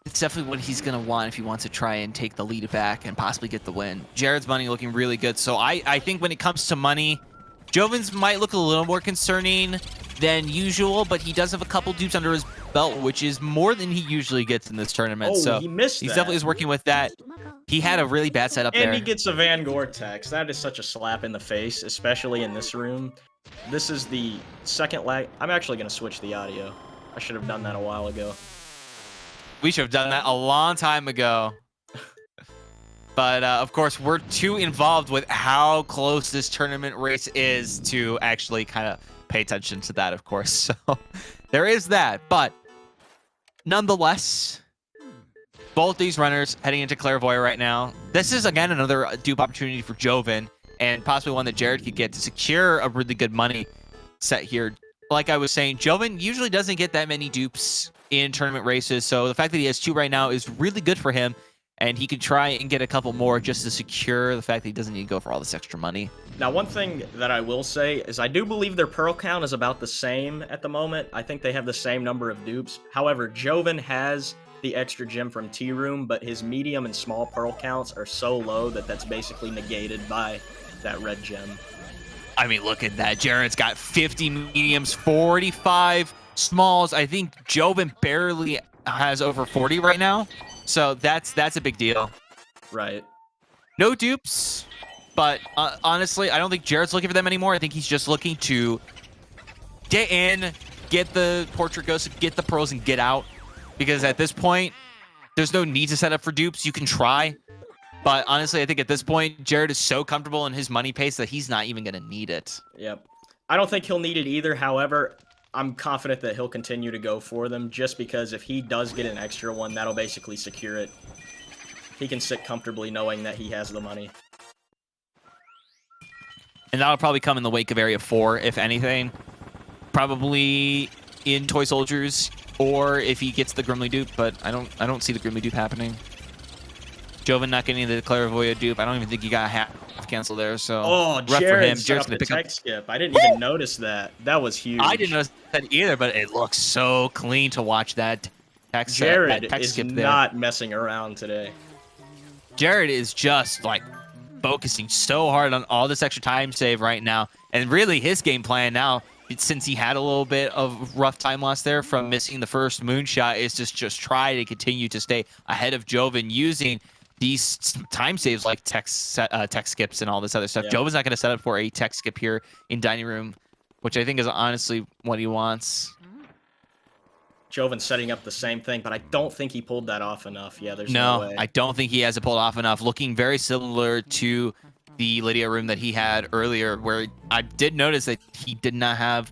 It's definitely what he's going to want if he wants to try and take the lead back and possibly get the win. Jared's money looking really good. So I think when it comes to money, Jovin's might look a little more concerning than usual, but he does have a couple dupes under his belt, which is more than he usually gets in this tournament. Oh, so he missed that. He definitely is working with that. He had a really bad setup there. And he gets a Van Gore-Tex. That is such a slap in the face, especially in this room. This is the second lag. I'm actually going to switch the audio. I should have done that a while ago. We should have done that a long time ago. But, of course, we're too involved with how close this tournament race is to actually kind of pay attention to that, of course. So there is that. But nonetheless, both these runners heading into Clairvoyant right now. This is, again, another dupe opportunity for Jovin, and possibly one that Jared could get to secure a really good money set here. Like I was saying, Jovin usually doesn't get that many dupes in tournament races, so the fact that he has 2 right now is really good for him, and he could try and get a couple more just to secure the fact that he doesn't need to go for all this extra money. Now, one thing that I will say is I do believe their pearl count is about the same at the moment. I think they have the same number of dupes. However, Jovin has the extra gem from Tea Room, but his medium and small pearl counts are so low that that's basically negated by that red gem. I mean, look at that. Jared's got 50 mediums, 45 smalls. I think Jovin barely has over 40 right now. So that's a big deal. Right. No dupes, but honestly, I don't think Jared's looking for them anymore. I think he's just looking to get in, get the Portrait Ghost, get the pearls, and get out. Because at this point, there's no need to set up for dupes. You can try. But honestly, I think at this point, Jared is so comfortable in his money pace that he's not even going to need it. Yep. I don't think he'll need it either. However, I'm confident that he'll continue to go for them just because if he does get an extra one, that'll basically secure it. He can sit comfortably knowing that he has the money. And that'll probably come in the wake of Area 4, if anything. Probably in Toy Soldiers, or if he gets the Grimly dupe, but I don't see the Grimly dupe happening. Jovin not getting the Clairvoyant dupe. I don't even think he got a half cancel there, so oh, rough for him. Jared's Jared's gonna gonna pick tech up. skip. I didn't even notice that. That was huge. I didn't notice that either, but it looks so clean to watch that tech Jared tech is skip there. not messing around today. Jared is just like focusing so hard on all this extra time save right now, and really his game plan now, since he had a little bit of rough time loss there from missing the first moonshot, is just try to continue to stay ahead of Jovin using these time saves like tech skips and all this other stuff. Yeah. Jovin's not going to set up for a tech skip here in Dining Room, which I think is honestly what he wants. Jovin's setting up the same thing, but I don't think he pulled that off enough. Yeah, there's No, no way. I don't think he has it pulled off enough. Looking very similar to the Lydia room that he had earlier, where I did notice that he did not have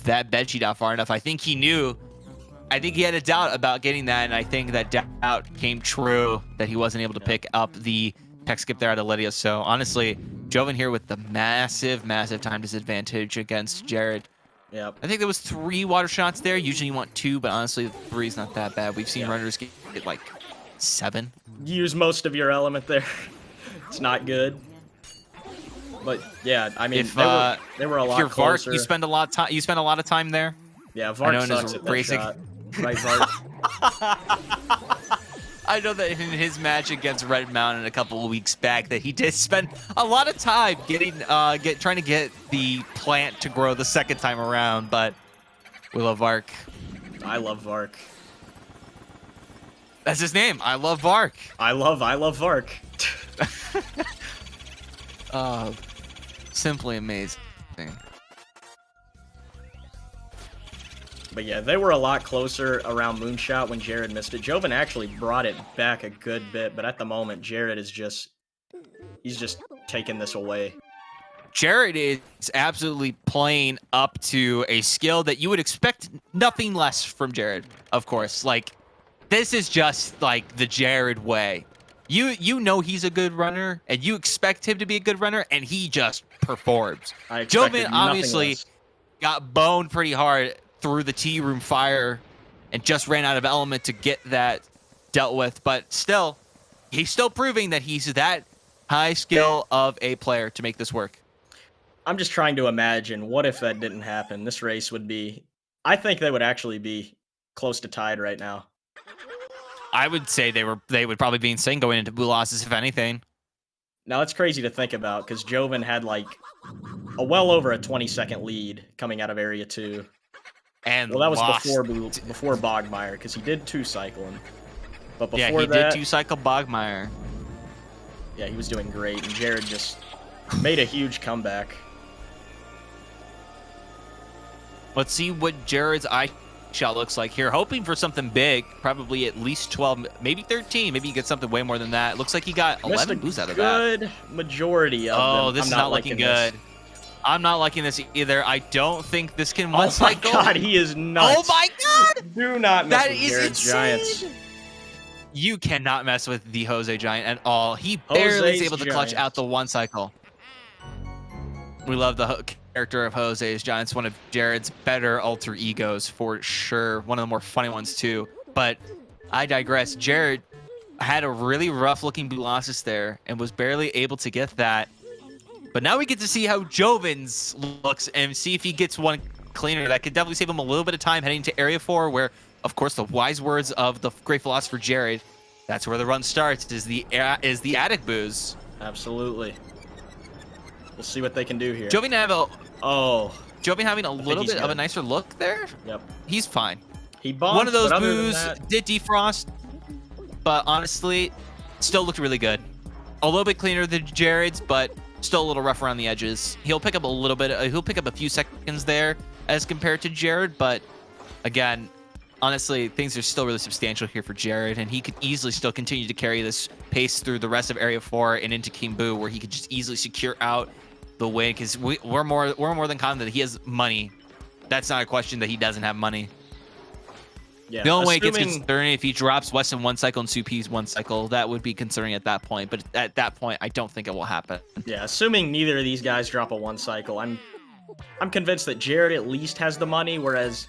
that bedsheet out far enough. I think he knew. I think he had a doubt about getting that, and I think that doubt came true, that he wasn't able to pick up the tech skip there out of Lydia. So honestly, Jovin here with the massive time disadvantage against Jared. Yep. I think there was 3 water shots there. Usually you want 2, but honestly, 3 is not that bad. We've seen runners get like 7. Use most of your element there. It's not good. But yeah, I mean, they were a lot you're closer. Vark, you spend a lot of time. You spend a lot of time there. Yeah, Vark sucks at that shot. Right, Vark. I know that in his match against Red Mountain a couple of weeks back, that he did spend a lot of time trying to get the plant to grow the second time around. But we love Vark. I love Vark. That's his name. I love Vark. I love Vark. Simply amazing. But yeah, they were a lot closer around Moonshot when Jared missed it. Jovin actually brought it back a good bit, but at the moment, Jared is he's just taking this away. Jared is absolutely playing up to a skill that you would expect nothing less from Jared, of course. Like, this is just like the Jared way. You know he's a good runner, and you expect him to be a good runner, and he just performs. Jovin obviously got boned pretty hard through the tea room fire and just ran out of element to get that dealt with, but still, he's still proving that he's that high skill of a player to make this work. I'm just trying to imagine, what if that didn't happen? This race would be... I think they would actually be close to tied right now. I would say they would probably be insane going into blue losses, if anything. Now, it's crazy to think about, because Jovin had, like, well over a 20-second lead coming out of Area 2. And well, that was before Bogmire, because he did 2-cycle him. But before did 2-cycle Bogmire. Yeah, he was doing great, and Jared just made a huge comeback. Let's see what Jared's eye shot looks like here. Hoping for something big, probably at least 12, maybe 13. Maybe he gets something way more than that. Looks like he got 11 boosts out of that. Good majority of them. Oh, this is not looking good. I'm not liking this either. I don't think this can Oh one my cycle. god, he is nuts. Oh my god! Do not mess That with is Jared's Giants. insane! You cannot mess with the Jose Giant at all. He barely is Jose's able to clutch out the Giants. one cycle. We love the character of Jose's Giants, one of Jared's better alter egos for sure. One of the more funny ones too. But I digress. Jared had a really rough looking Bulasis there and was barely able to get that. But now we get to see how Jovin's looks and see if he gets one cleaner. That could definitely save him a little bit of time heading to Area 4, where, of course, the wise words of the great philosopher Jared, that's where the run starts, is the attic booze. Absolutely. We'll see what they can do here. Jovin having a little bit of a nicer look there. Yep. He's fine. He bombed, one of those but boos did defrost, but honestly, still looked really good. A little bit cleaner than Jared's, but still a little rough around the edges. He'll pick up a little bit. He'll pick up a few seconds there as compared to Jared, but again, honestly, things are still really substantial here for Jared, and he could easily still continue to carry this pace through the rest of Area 4 and into King Boo, where he could just easily secure out the win, because we're more than confident that he has money. That's not a question that he doesn't have money. Yeah, the only way it gets concerning if he drops Weston one cycle and Supi's one cycle. That would be concerning at that point. But at that point, I don't think it will happen. Yeah, assuming neither of these guys drop a one cycle, I'm convinced that Jared at least has the money, whereas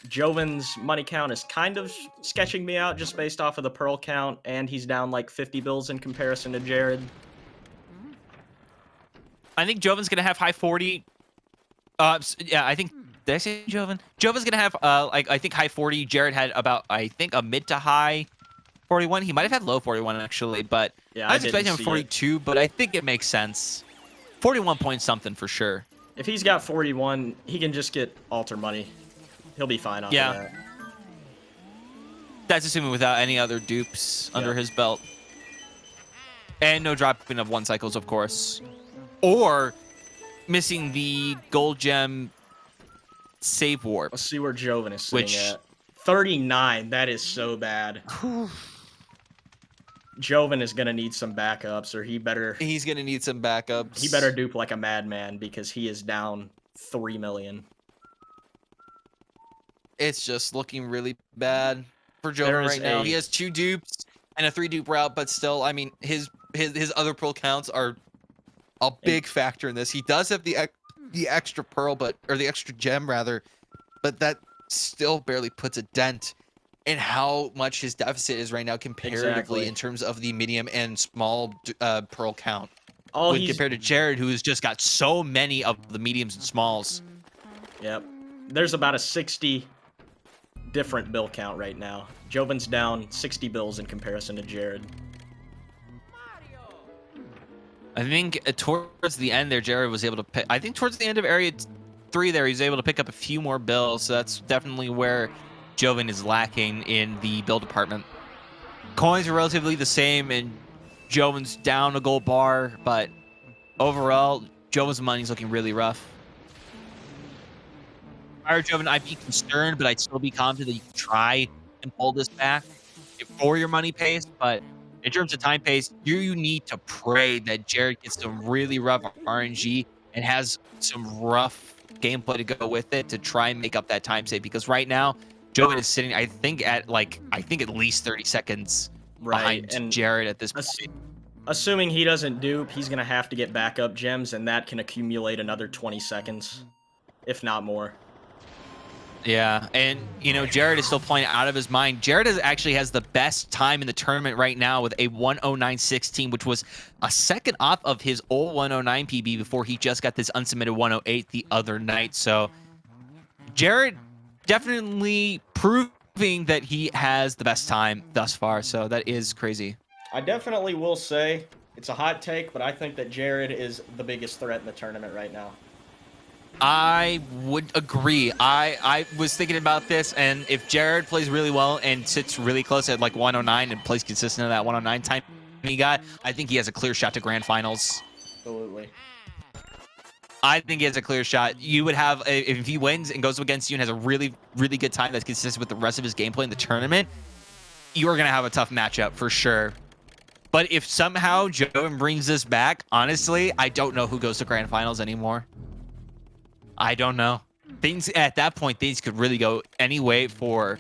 Jovin's money count is kind of sketching me out just based off of the pearl count, and he's down like 50 bills in comparison to Jared. I think Jovin's gonna have high 40. Yeah, I think. Did I say Jovin? Jovin's gonna have I think high 40. Jared had about, I think, a mid to high 41. He might have had low 41 actually, but yeah, I was expecting him 42. But I think it makes sense. 41 point something for sure. If he's got 41, he can just get alter money. He'll be fine off of that. That's assuming without any other dupes under his belt, and no dropping of one cycles, of course, or missing the gold gem save warp. Let's see where Jovin is sitting at. 39. That is so bad. Jovin is gonna need some backups, or he's gonna need some backups. He better dupe like a madman, because he is down 3 million. It's just looking really bad for Jovin right now. He has 2 dupes and a 3 dupe route, but still, I mean, his other pearl counts are a big factor in this. He does have the extra pearl, or the extra gem rather, but that still barely puts a dent in how much his deficit is right now comparatively in terms of the medium and small pearl count. Compared to Jared, who has just got so many of the mediums and smalls. Yep. There's about a 60 different bill count right now. Jovin's down 60 bills in comparison to Jared. I think towards the end there, Jared was able to pick. I think towards the end of Area 3 there, he's able to pick up a few more bills. So that's definitely where Jovin is lacking in the bill department. Coins are relatively the same, and Jovin's down a gold bar, but overall, Jovin's money's looking really rough. Fire Jovin, I'd be concerned, but I'd still be confident that you can try and pull this back for your money pace, but in terms of time pace, you need to pray that Jared gets some really rough RNG and has some rough gameplay to go with it to try and make up that time save. Because right now, Jovin is sitting, I think at least 30 seconds behind Jared at this point. Assuming he doesn't dupe, he's gonna have to get backup gems, and that can accumulate another 20 seconds, if not more. Yeah, and Jared is still playing out of his mind. Jared actually has the best time in the tournament right now with a 109.16, which was a second off of his old 109 PB before he just got this unsubmitted 108 the other night. So Jared definitely proving that he has the best time thus far. So that is crazy. I definitely will say it's a hot take, but I think that Jared is the biggest threat in the tournament right now. I would agree. I was thinking about this, and if Jared plays really well and sits really close at like 109 and plays consistent at that 109 time he got, I think he has a clear shot to grand finals. Absolutely. I think he has a clear shot. You would have, if he wins and goes against you and has a really, really good time that's consistent with the rest of his gameplay in the tournament, you are going to have a tough matchup for sure. But if somehow Jovin brings this back, honestly, I don't know who goes to grand finals anymore. I don't know. Things at that point, things could really go any way for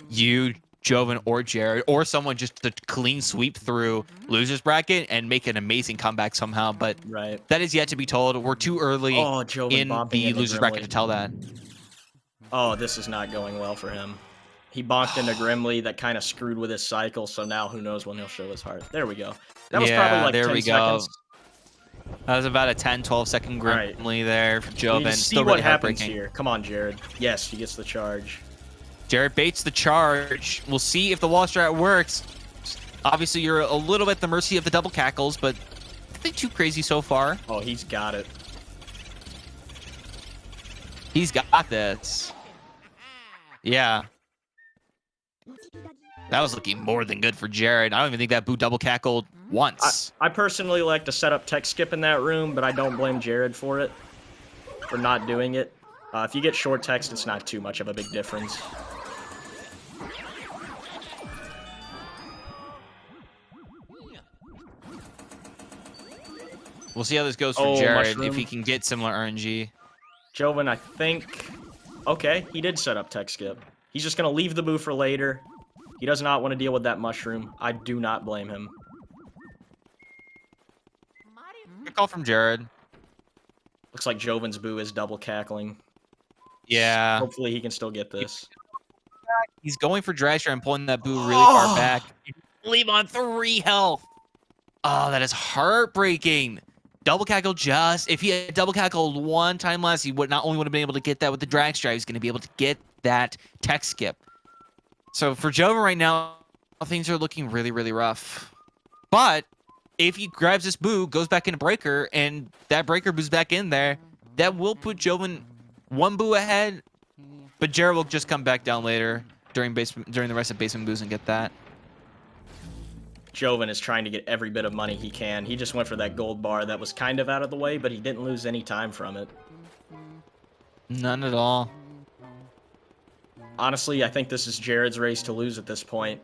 you, Jovin, or Jared, or someone just to clean sweep through losers bracket and make an amazing comeback somehow. But Right. that is yet to be told. We're too early Oh, Jovin in bomping the into losers bracket Grimly. to tell that. Oh, this is not going well for him. He bonked into Grimly. That kind of screwed with his cycle, so now who knows when he'll show his heart. There we go. That was probably Yeah, like there 10 we seconds. go. That was about a 10-12 second Alright. Grimly there for We Jovin. need to see Still what really happens heartbreaking. here. Come on, Jared. Yes, he gets the charge. Jared baits the charge. We'll see if the wall strat works. Obviously, you're a little bit at the mercy of the double cackles, but nothing too crazy so far. Oh, he's got it. He's got this. Yeah. That was looking more than good for Jared. I don't even think that boot double cackled once. I personally like to set up tech skip in that room, but I don't blame Jared for it, for not doing it. If you get short text, it's not too much of a big difference. We'll see how this goes for Oh, Jared, mushroom. if he can get similar RNG. Jovin, I think... Okay, he did set up tech skip. He's just going to leave the boo for later. He does not want to deal with that mushroom. I do not blame him. Good call from Jared. Looks like Jovin's boo is double cackling. Yeah. Hopefully he can still get this. He's going for drag strike and pulling that boo really far back. Leave on 3 health. Oh, that is heartbreaking. Double cackle just... If he had double cackled one time less, he would not only would have been able to get that with the drag strike, he's going to be able to get that tech skip. So for Jovin right now, things are looking really, really rough. But if he grabs this boo, goes back into breaker, and that breaker boo's back in there, that will put Jovin 1 boo ahead. But Jared will just come back down later during the rest of basement boos and get that. Jovin is trying to get every bit of money he can. He just went for that gold bar that was kind of out of the way, but he didn't lose any time from it. None at all. Honestly, I think this is Jared's race to lose at this point.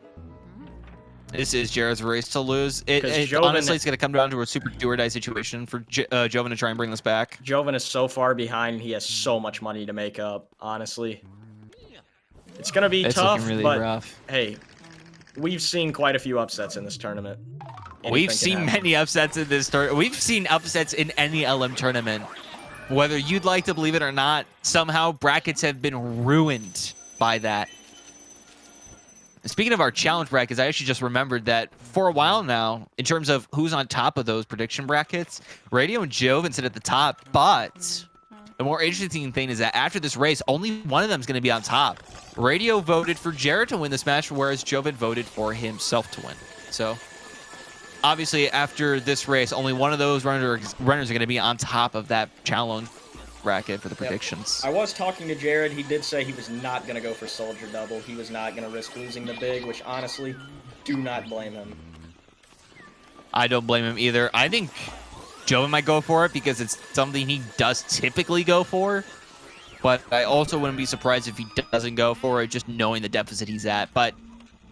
This is Jared's race to lose. Jovin- Honestly, it's going to come down to a super do-or-die situation for Jovin to try and bring this back. Jovin is so far behind, he has so much money to make up, honestly. It's going to be It's tough, looking really but rough. hey, we've seen quite a few upsets in this tournament. We've seen many upsets in this tournament. We've seen upsets in any LM tournament. Whether you'd like to believe it or not, somehow brackets have been ruined by that. Speaking of our challenge brackets, I actually just remembered that for a while now, in terms of who's on top of those prediction brackets, Radio and Jovin sit at the top, but the more interesting thing is that after this race, only one of them is going to be on top. Radio voted for Jared to win this match, whereas Jovin voted for himself to win. So, obviously, after this race, only one of those runners are going to be on top of that challenge bracket for the predictions. I was talking to Jared. He did say he was not going to go for Soldier Double. He was not going to risk losing the big, which honestly, do not blame him. I don't blame him either. I think Jovin might go for it because it's something he does typically go for. But I also wouldn't be surprised if he doesn't go for it, just knowing the deficit he's at. But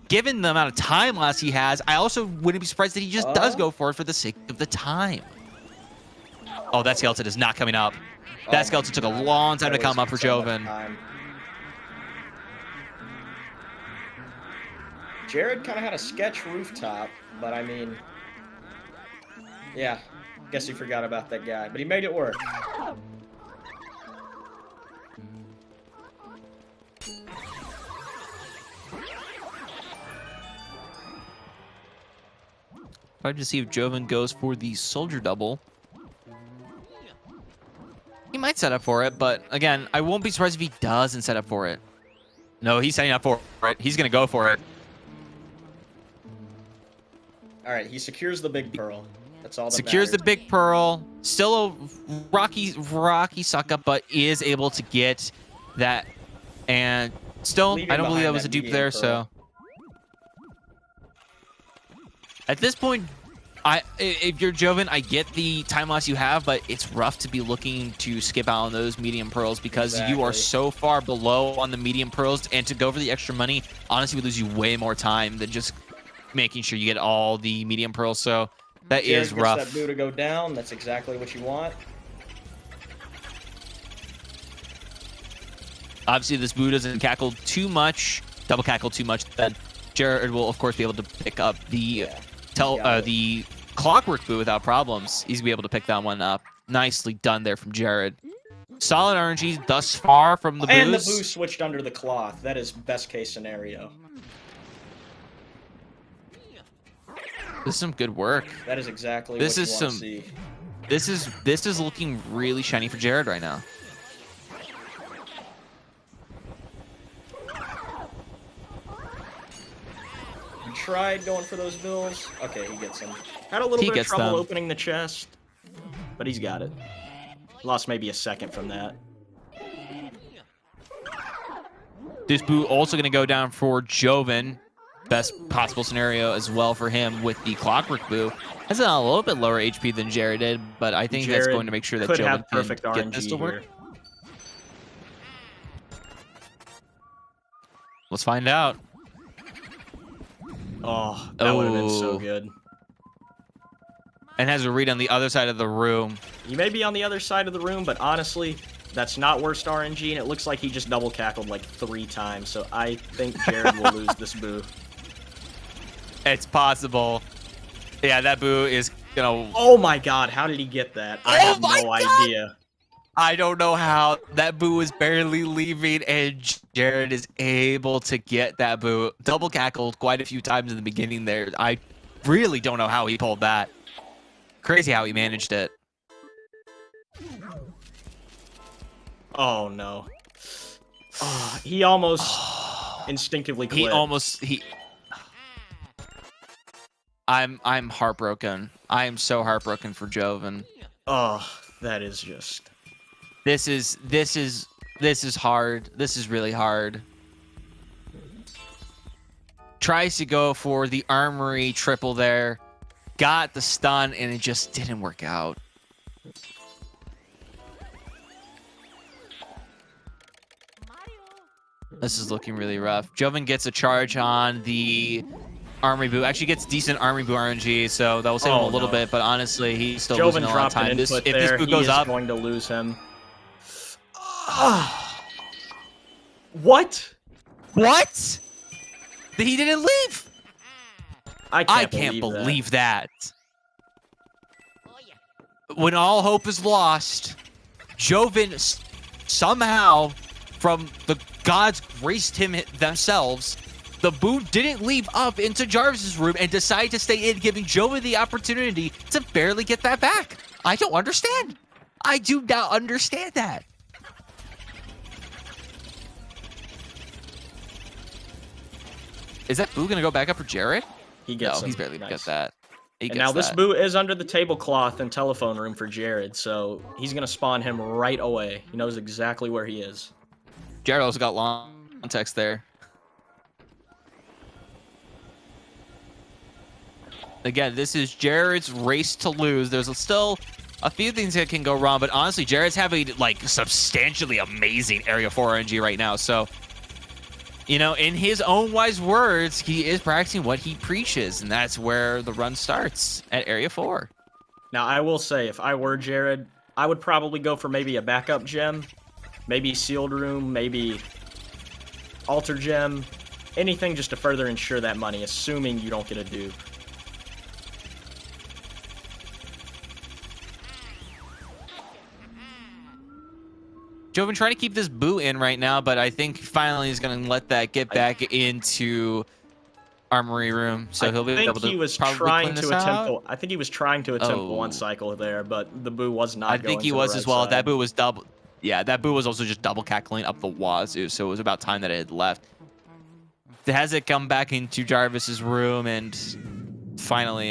given the amount of time loss he has, I also wouldn't be surprised that he just does go for it for the sake of the time. Oh, that skeleton is not coming up. That skeleton took a long time to come up for Jovin. Jared kind of had a sketch rooftop, but I mean, yeah, guess he forgot about that guy, but he made it work. Tried to see if Jovin goes for the soldier double. He might set up for it, but again, I won't be surprised if he doesn't set up for it. No, he's setting up for it. He's going to go for it. All right, he secures the big pearl. That's all that Secures the matters. big pearl. Still a rocky suck up, but is able to get that. And still, Leaving I don't believe behind that was that a dupe medium there, pearl. so. At this point, if you're Jovin, I get the time loss you have, but it's rough to be looking to skip out on those medium pearls because you are Exactly. so far below on the medium pearls, and to go for the extra money, honestly, would lose you way more time than just making sure you get all the medium pearls. So that Jared is gets rough. that boo to go down. That's exactly what you want. Obviously, this boo doesn't cackle too much, double cackle too much. Then Jared will, of course, be able to pick up the the clockwork boo without problems. He's gonna be able to pick that one up. Nicely done there from Jared. Solid RNG thus far from the boos. And the boo switched under the cloth. That is best case scenario. This is some good work. That is exactly what you want to see. This is looking really shiny for Jared right now. He tried going for those bills. Okay, he gets them. Had a little bit of trouble opening the chest, but he's got it. Lost maybe a second from that. This boo also going to go down for Jovin. Best possible scenario as well for him with the clockwork boo. Has a little bit lower HP than Jared did, but I think that's going to make sure that Jovin can get this to work. Let's find out. Oh, that would have been so good. And has a read on the other side of the room. He may be on the other side of the room, but honestly, that's not worst RNG, and it looks like he just double cackled like 3 times, so I think Jared will lose this boo. It's possible. Yeah, that boo is gonna... Oh my god, how did he get that? I have no idea. I don't know how. That boo is barely leaving, and Jared is able to get that boo. Double cackled quite a few times in the beginning there. I really don't know how he pulled that. Crazy how he managed it. Oh no. Oh, he almost instinctively quit. I'm heartbroken. I am so heartbroken for Jovin. Oh, that is just... This is hard. This is really hard. Tries to go for the armory triple there. Got the stun, and it just didn't work out. This is looking really rough. Jovin gets a charge on the armory boo. Actually gets decent armory boo RNG, so that will save him a little bit, but honestly, he's still losing a lot of time. If this boo goes up... going to lose him. What? What? He didn't leave? I can't believe that. When all hope is lost, Jovin somehow, from the gods graced him themselves, the boo didn't leave up into Jarvis's room and decided to stay in, giving Jovin the opportunity to barely get that back. I don't understand. I do not understand that. Is that boo gonna go back up for Jared? He gets no, he's barely got that. And now this boo is under the tablecloth and telephone room for Jared, so he's gonna spawn him right away. He knows exactly where he is. Jared also got long text there. Again, this is Jared's race to lose. There's still a few things that can go wrong, but honestly, Jared's having like substantially amazing Area 4 RNG right now, so... You know, in his own wise words, he is practicing what he preaches, and that's where the run starts, at Area 4. Now, I will say, if I were Jared, I would probably go for maybe a backup gem, maybe sealed room, maybe altar gem, anything just to further ensure that money, assuming you don't get a dupe. Jovin trying to keep this boo in right now, but I think finally he's going to let that get back into armory room, so he'll be able to probably clean this out. I think he was trying to attempt one cycle there, but the boo was not. I think he was as well. That boo was double. Yeah, that boo was also just double cackling up the wazoo, so it was about time that it had left. Has it come back into Jarvis's room, and finally,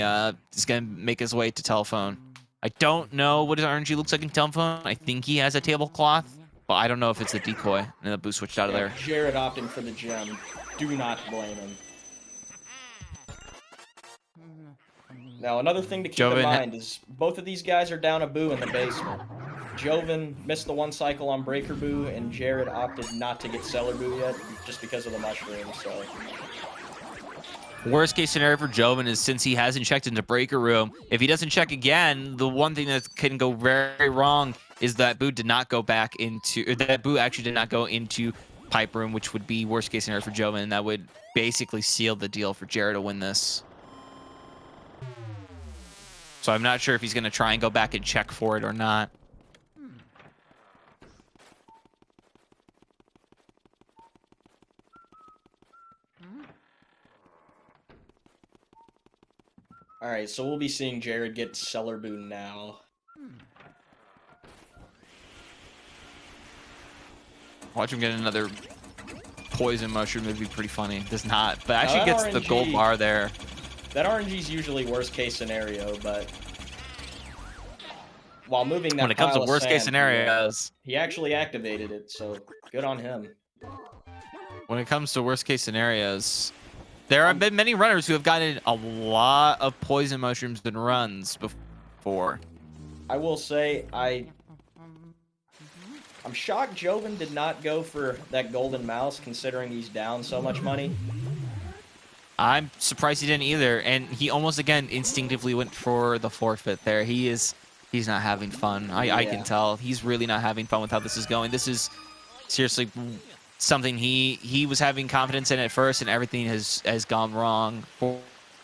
he's going to make his way to telephone. I don't know what his RNG looks like in telephone. I think he has a tablecloth. Well, I don't know if it's a decoy, and the boo switched out of there. Jared opting for the gem. Do not blame him. Now, another thing to keep in mind is both of these guys are down a boo in the basement. Jovin missed the one cycle on Breaker Boo, and Jared opted not to get Cellar Boo yet, just because of the mushroom, so... Worst case scenario for Jovin is, since he hasn't checked into Breaker Room, if he doesn't check again, the one thing that can go very wrong is that Boo did not go back into, or that Boo actually did not go into Pipe Room, which would be worst case scenario for Jovin, and that would basically seal the deal for Jared to win this. So I'm not sure if he's going to try and go back and check for it or not. All right, so we'll be seeing Jared get Cellar Boo now. Watch him get another poison mushroom. It'd be pretty funny. Does not, but actually gets RNG, the gold bar there. That RNG is usually worst case scenario, but while moving that when it comes to pile of worst case sand, scenarios, he actually activated it, so good on him. when it comes to worst case scenarios, there have been many runners who have gotten a lot of poison mushrooms and runs before. I will say, I'm shocked Jovin did not go for that golden mouse, considering he's down so much money. I'm surprised he didn't either, and he almost again instinctively went for the forfeit there. He's not having fun. I can tell he's really not having fun with how this is going. This is seriously something he was having confidence in at first, and everything has gone wrong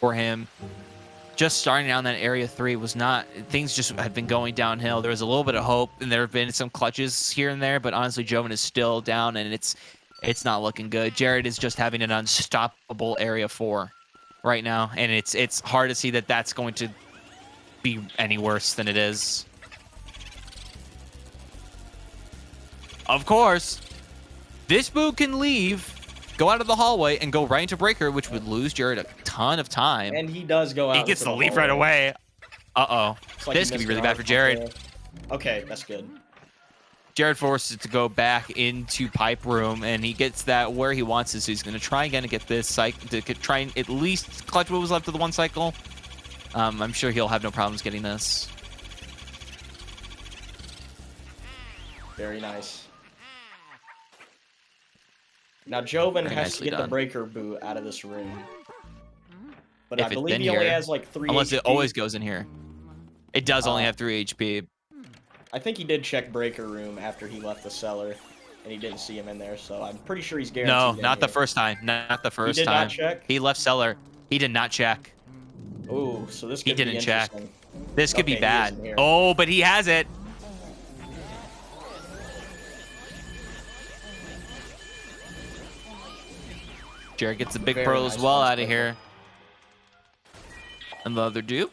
for him. Just starting down that area 3 was not, things just had been going downhill. There was a little bit of hope, and there have been some clutches here and there, but honestly, Jovin is still down, and it's not looking good. Jared is just having an unstoppable area 4 right now, and it's hard to see that that's going to be any worse than it is. Of course, this Boo can leave, go out of the hallway, and go right into Breaker, which would lose Jared a ton of time. And he does go out. He gets the leaf right away. Uh-oh. Like this could be really bad for Jared. Okay, that's good. Jared forces it to go back into Pipe Room, and he gets that where he wants it, so he's going to try again to get this cycle, to try and at least clutch what was left of the one cycle. I'm sure he'll have no problems getting this. Very nice. Now Jovin has to get the Breaker Boo out of this room. But I believe he only has like 3 unless HP. It always goes in here. It does only have 3 HP. I think he did check Breaker Room after he left the cellar, and he didn't see him in there, so I'm pretty sure he's guaranteed. No, not the first time. Not the first time. He did not check? He left cellar. He did not check. Oh, so this could be didn't check. interesting. This could be bad. Oh, but he has it. Jared gets a big pearl as well out of here. Another dupe?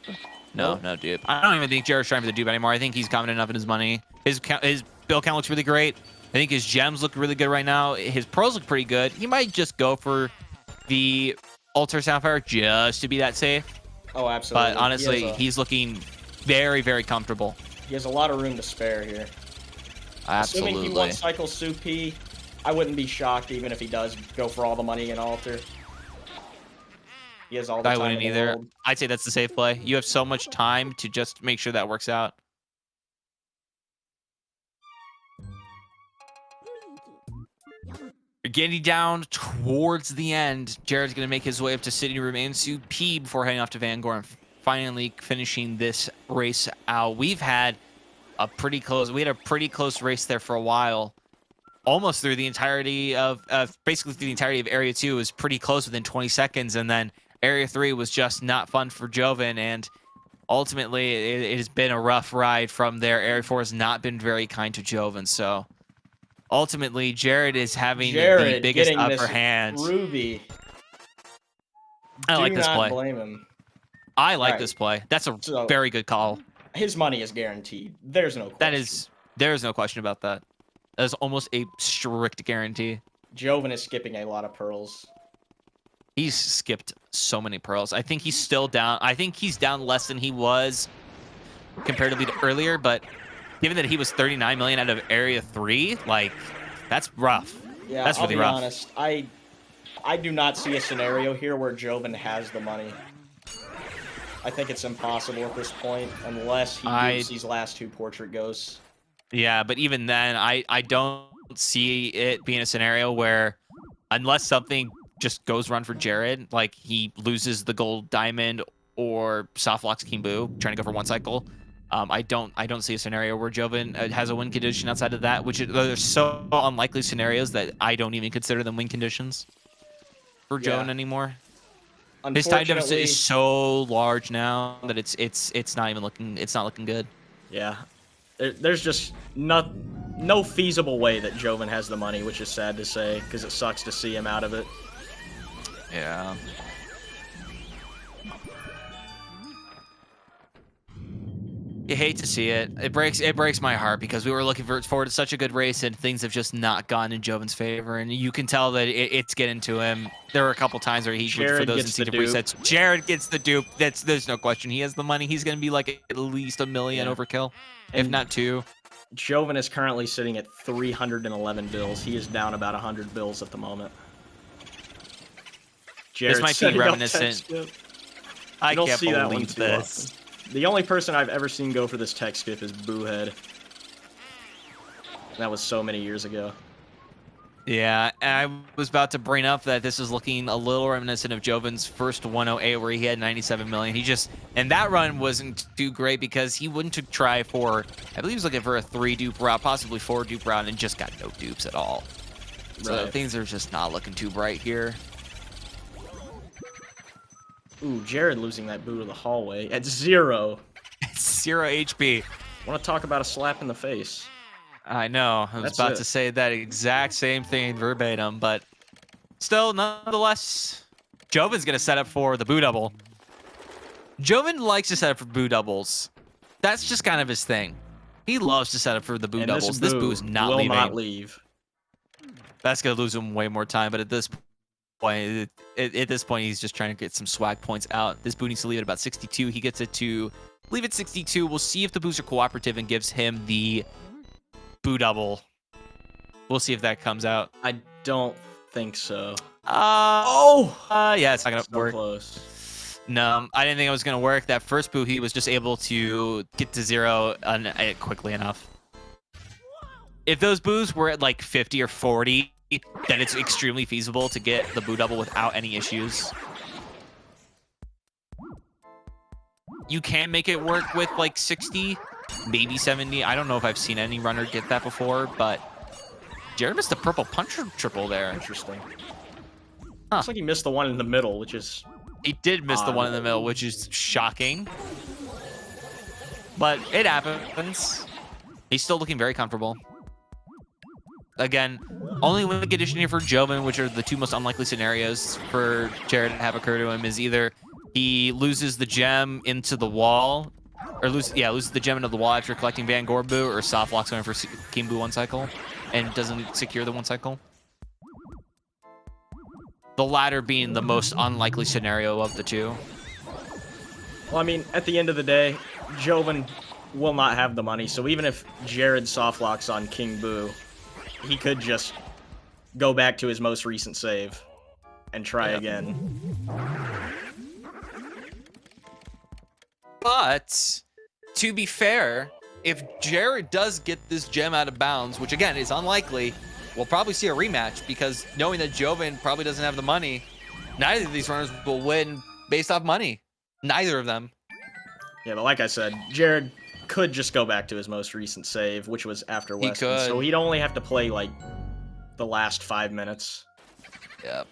No, no dupe. I don't even think Jared's trying for the dupe anymore. I think he's confident enough in his money. His bill count looks really great. I think his gems look really good right now. His pearls look pretty good. He might just go for the Altar Sapphire just to be that safe. Oh, absolutely. But honestly, he's looking very, very comfortable. He has a lot of room to spare here. Absolutely. Assuming he wants Cycle Supi, I wouldn't be shocked even if he does go for all the money in Altar. He has all the time. I wouldn't in the either. world. I'd say that's the safe play. You have so much time to just make sure that works out. You're getting down towards the end. Jared's going to make his way up to City Room and Supi before heading off to Vanguard and finally finishing this race out. We had a pretty close race there for a while. Almost through the entirety of, basically through the entirety of Area 2. It was pretty close within 20 seconds. And then Area 3 was just not fun for Jovin. And ultimately, it has been a rough ride from there. Area 4 has not been very kind to Jovin. So ultimately, Jared is having the biggest upper hand. Ruby. I like this play. Blame him. I like this play. That's a very good call. His money is guaranteed. There's no question. There is no question about that. That is almost a strict guarantee. Jovin is skipping a lot of pearls. He's skipped so many pearls. I think he's still down. I think he's down less than he was comparatively to earlier, but given that he was 39 million out of Area 3, like, that's rough. Yeah, that's really rough. I'll be honest. I do not see a scenario here where Jovin has the money. I think it's impossible at this point unless he dupes these last 2 portrait ghosts. Yeah, but even then, I don't see it being a scenario where, unless something just goes wrong for Jared, like he loses the gold diamond or soft locks King Boo, trying to go for one cycle, I don't see a scenario where Jovin has a win condition outside of that, which there's so unlikely scenarios that I don't even consider them win conditions for Yeah. Jovin anymore. His time deficit is Unfortunately, so large now that it's not even looking it's not looking good. yeah. There's just no feasible way that Joven has the money, which is sad to say, because it sucks to see him out of it. Yeah. You hate to see it. It breaks my heart because we were looking forward to such a good race and things have just not gone in Jovin's favor. And you can tell that it's getting to him. There were a couple times where he would, for Jared those gets the instinctive dupe. resets. Jared gets the dupe. There's no question. He has the money. He's gonna be like at least a million Yeah. overkill, if And not two. Joven is currently sitting at 311 bills. He is down about 100 bills at the moment. This Jared's might be setting up reminiscent. tech skip. I You don't can't see that one believe too this. often. The only person I've ever seen go for this tech skip is Boohead. That was so many years ago. Yeah, and I was about to bring up that this is looking a little reminiscent of Jovin's first 108 where he had 97 million. He just, and that run wasn't too great because he went to try for, I believe he was looking for a 3 dupe route, possibly 4 dupe route, and just got no dupes at all. So Right. things are just not looking too bright here. Ooh, Jared losing that boot of the hallway at 0. It's 0 HP. Want to talk about a slap in the face? I know, I was That's about it. to say that exact same thing verbatim, but still, nonetheless, Jovin's going to set up for the boo double. Jovin likes to set up for boo doubles. That's just kind of his thing. He loves to set up for the boo And doubles. This boo is not will leaving. not leave. That's going to lose him way more time, but at this point, he's just trying to get some swag points out. This boo needs to leave at about 62. He gets it to leave at 62. We'll see if the boos are cooperative and gives him the boo double. We'll see if that comes out. I don't think so. Yeah, it's not going to So work. close. No, I didn't think it was going to work. That first boo, he was just able to get to 0 quickly enough. If those boos were at like 50 or 40, then it's extremely feasible to get the boo double without any issues. You can make it work with like 60, maybe 70. I don't know if I've seen any runner get that before, but Jared missed the purple punch triple there. Interesting. Huh. Looks like he missed the one in the middle, which is... He did miss the one in the middle, which is shocking. But it happens. He's still looking very comfortable. Again, only win condition here for Jovin, which are the two most unlikely scenarios for Jared to have occur to him, is either he loses the gem into the wall, or loses the gem into the wall after collecting Van Gore Boo, or soft locks going for King Boo 1 cycle and doesn't secure the 1 cycle. The latter being the most unlikely scenario of the two. Well, I mean, at the end of the day, Jovin will not have the money, so even if Jared softlocks on King Boo, he could just go back to his most recent save and try again. But, to be fair, if Jared does get this gem out of bounds, which again is unlikely, we'll probably see a rematch because knowing that Jovin probably doesn't have the money, neither of these runners will win based off money. Neither of them. Yeah, but like I said, Jared could just go back to his most recent save, which was after He Weston, could. so he'd only have to play, like, the last 5 minutes. Yep.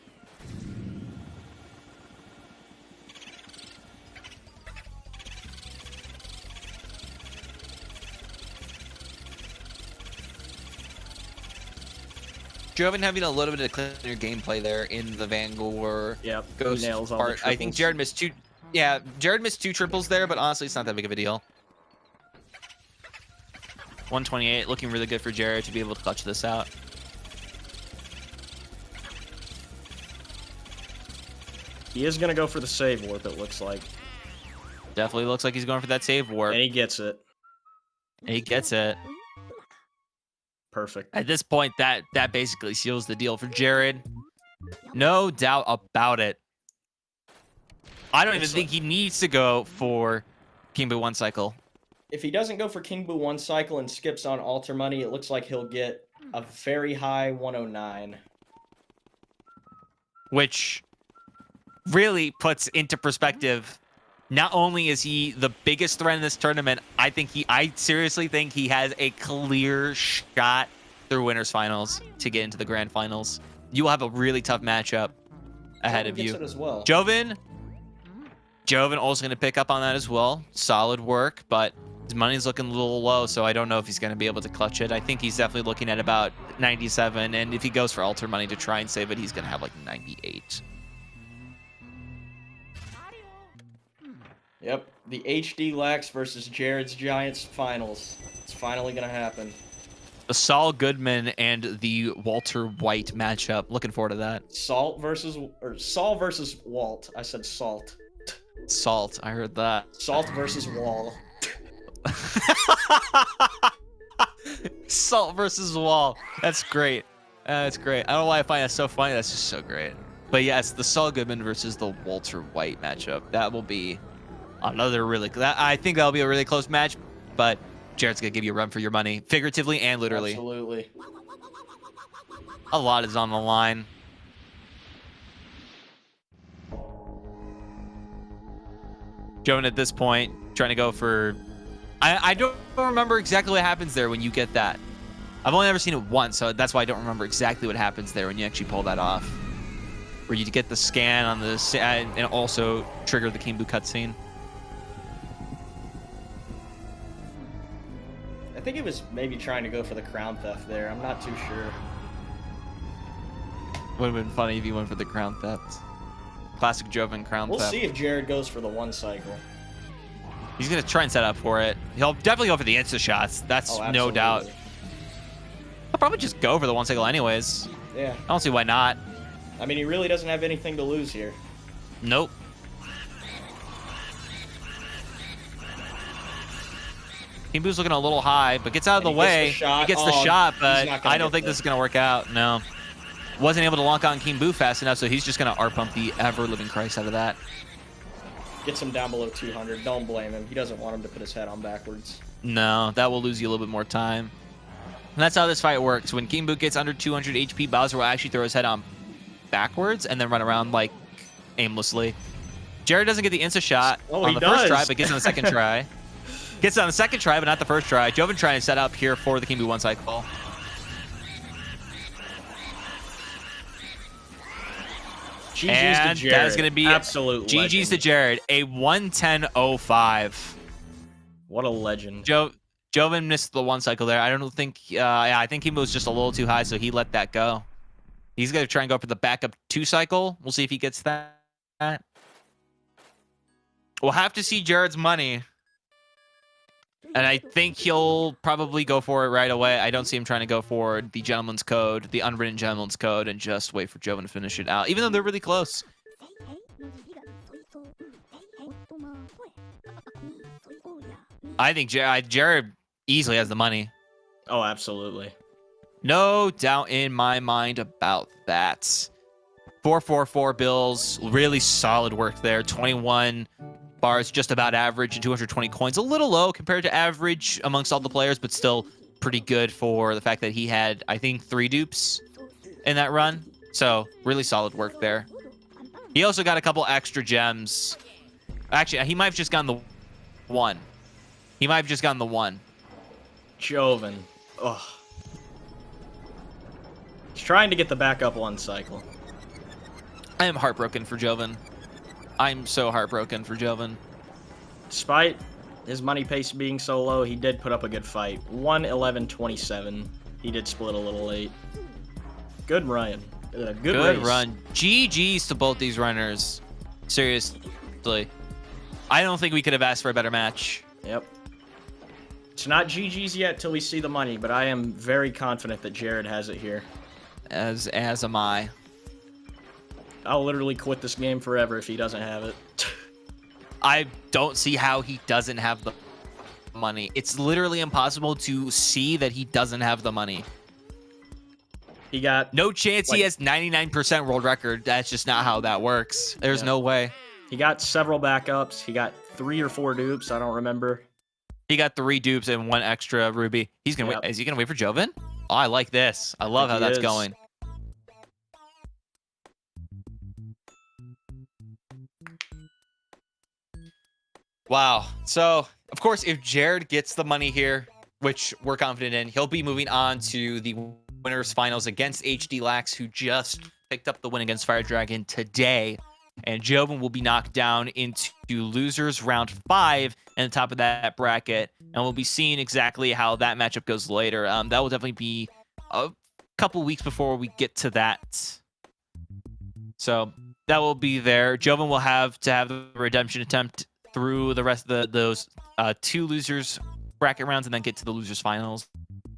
Jovin having a little bit of cleaner gameplay there in the Van Gore Yep, Ghost he nails all part. the I think triples. Jared missed two. Yeah, Jared missed 2 triples there, but honestly, it's not that big of a deal. 128, looking really good for Jared to be able to clutch this out. He is going to go for the save warp, it looks like. Definitely looks like he's going for that save warp. And he gets it. He gets it. Perfect. At this point, that basically seals the deal for Jared. No doubt about it. I don't even think he needs to go for King Boo 1 cycle. If he doesn't go for King Boo 1 cycle and skips on alter money, it looks like he'll get a very high 109. Which really puts into perspective Not only is he the biggest threat in this tournament, I seriously think he has a clear shot through winners finals to get into the grand finals. You will have a really tough matchup ahead Jovin of gets you. it as well. Jovin also going to pick up on that as well. Solid work, but his money's looking a little low, so I don't know if he's going to be able to clutch it. I think he's definitely looking at about 97, and if he goes for altar money to try and save it, he's going to have like 98. Yep, the HD Lax versus Jared's Giants finals. It's finally gonna happen. The Saul Goodman and the Walter White matchup. Looking forward to that. Saul versus Walt. I said Salt. Salt. I heard that. Salt versus Wall. Salt versus Wall. That's great. That's great. I don't know why I find that so funny. That's just so great. But yes, the Saul Goodman versus the Walter White matchup. That will be another really. I think that'll be a really close match. But Jared's gonna give you a run for your money, figuratively and literally. Absolutely. A lot is on the line. Jovin at this point trying to go for. I don't remember exactly what happens there when you get that. I've only ever seen it once, so that's why I don't remember exactly what happens there when you actually pull that off. Where you get the scan on the and also trigger the Kimbu cutscene. I think it was maybe trying to go for the crown theft there. I'm not too sure. Would have been funny if you went for the crown theft. Classic Jovin crown We'll theft. see if Jared goes for the one cycle. He's going to try and set up for it. He'll definitely go for the insta shots. That's no doubt. He'll probably just go for the one cycle anyways. Yeah. I don't see why not. I mean, he really doesn't have anything to lose here. Nope. Kimbu's looking a little high, but gets out of the way. He gets the shot, but I don't think this is going to work out. No. Wasn't able to lock on Kimbu fast enough, so he's just going to art pump the ever-living Christ out of that. Gets him down below 200. Don't blame him. He doesn't want him to put his head on backwards. No, that will lose you a little bit more time. And that's how this fight works. When Kimbu gets under 200 HP, Bowser will actually throw his head on backwards and then run around, like, aimlessly. Jared doesn't get the insta shot on the first try, but gets on the second try. Gets on the second try, but not the first try. Jovin trying to set up here for the Kimbu one cycle. GG's and to Jared. that is going to be absolute GG's legend. to Jared. A 110.05. What a legend. Jovin missed the one cycle there. I don't think. Yeah, I think he was just a little too high, so he let that go. He's going to try and go for the backup 2 cycle. We'll see if he gets that. We'll have to see Jared's money. And I think he'll probably go for it right away. I don't see him trying to go for the gentleman's code, the unwritten gentleman's code, and just wait for Jovin to finish it out, even though they're really close. I think Jared easily has the money. Oh, absolutely. No doubt in my mind about that. 444 bills, really solid work there. 21 bars, just about average, and 220 coins. A little low compared to average amongst all the players, but still pretty good for the fact that he had, I think, 3 dupes in that run. So really solid work there. He also got a couple extra gems. Actually, he might have just gotten the 1. He might have just gotten the 1. Jovin. Ugh. He's trying to get the backup 1 cycle. I am heartbroken for Jovin. I'm so heartbroken for Jovin. Despite his money pace being so low, he did put up a good fight. 1:11:27. He did split a little late. Good run. Good race. Run. GG's to both these runners. Seriously. I don't think we could have asked for a better match. Yep. It's not GG's yet till we see the money, but I am very confident that Jared has it here. As am I. I'll literally quit this game forever if he doesn't have it. I don't see how he doesn't have the money. It's literally impossible to see that he doesn't have the money. He got... No chance he has 99% world record. That's just not how that works. There's no way. He got several backups. He got 3 or 4 dupes. I don't remember. He got 3 dupes and 1 extra ruby. He's gonna wait. Is he gonna wait for Jovin? Oh, I like this. I love how that's going. Wow. So, of course, if Jared gets the money here, which we're confident in, he'll be moving on to the winners finals against HD Lax, who just picked up the win against Fire Dragon today. And Jovin will be knocked down into losers round 5 and the top of that bracket. And we'll be seeing exactly how that matchup goes later. That will definitely be a couple weeks before we get to that. So that will be there. Jovin will have to have the redemption attempt through the rest of those 2 losers bracket rounds and then get to the losers finals,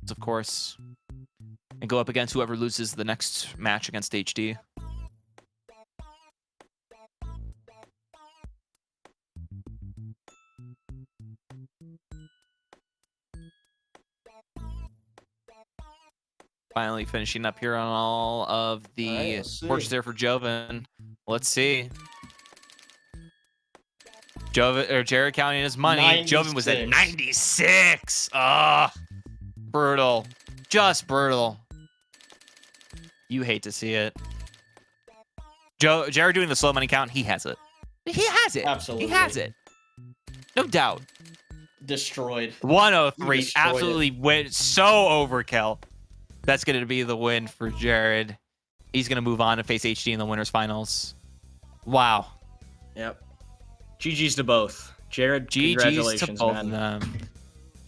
of course, and go up against whoever loses the next match against HD. Finally finishing up here on all of the horses there for Jovin. Let's see. Jovin or Jared counting his money. 96. Jovin was at 96. Ah, brutal. Just brutal. You hate to see it. Jared doing the slow money count. He has it. He has it. Absolutely. He has it. No doubt. Destroyed. 103. Absolutely went so overkill. That's going to be the win for Jared. He's going to move on to face HD in the winners finals. Wow. Yep. GG's to both. Jared, GG's congratulations, to both man. of them.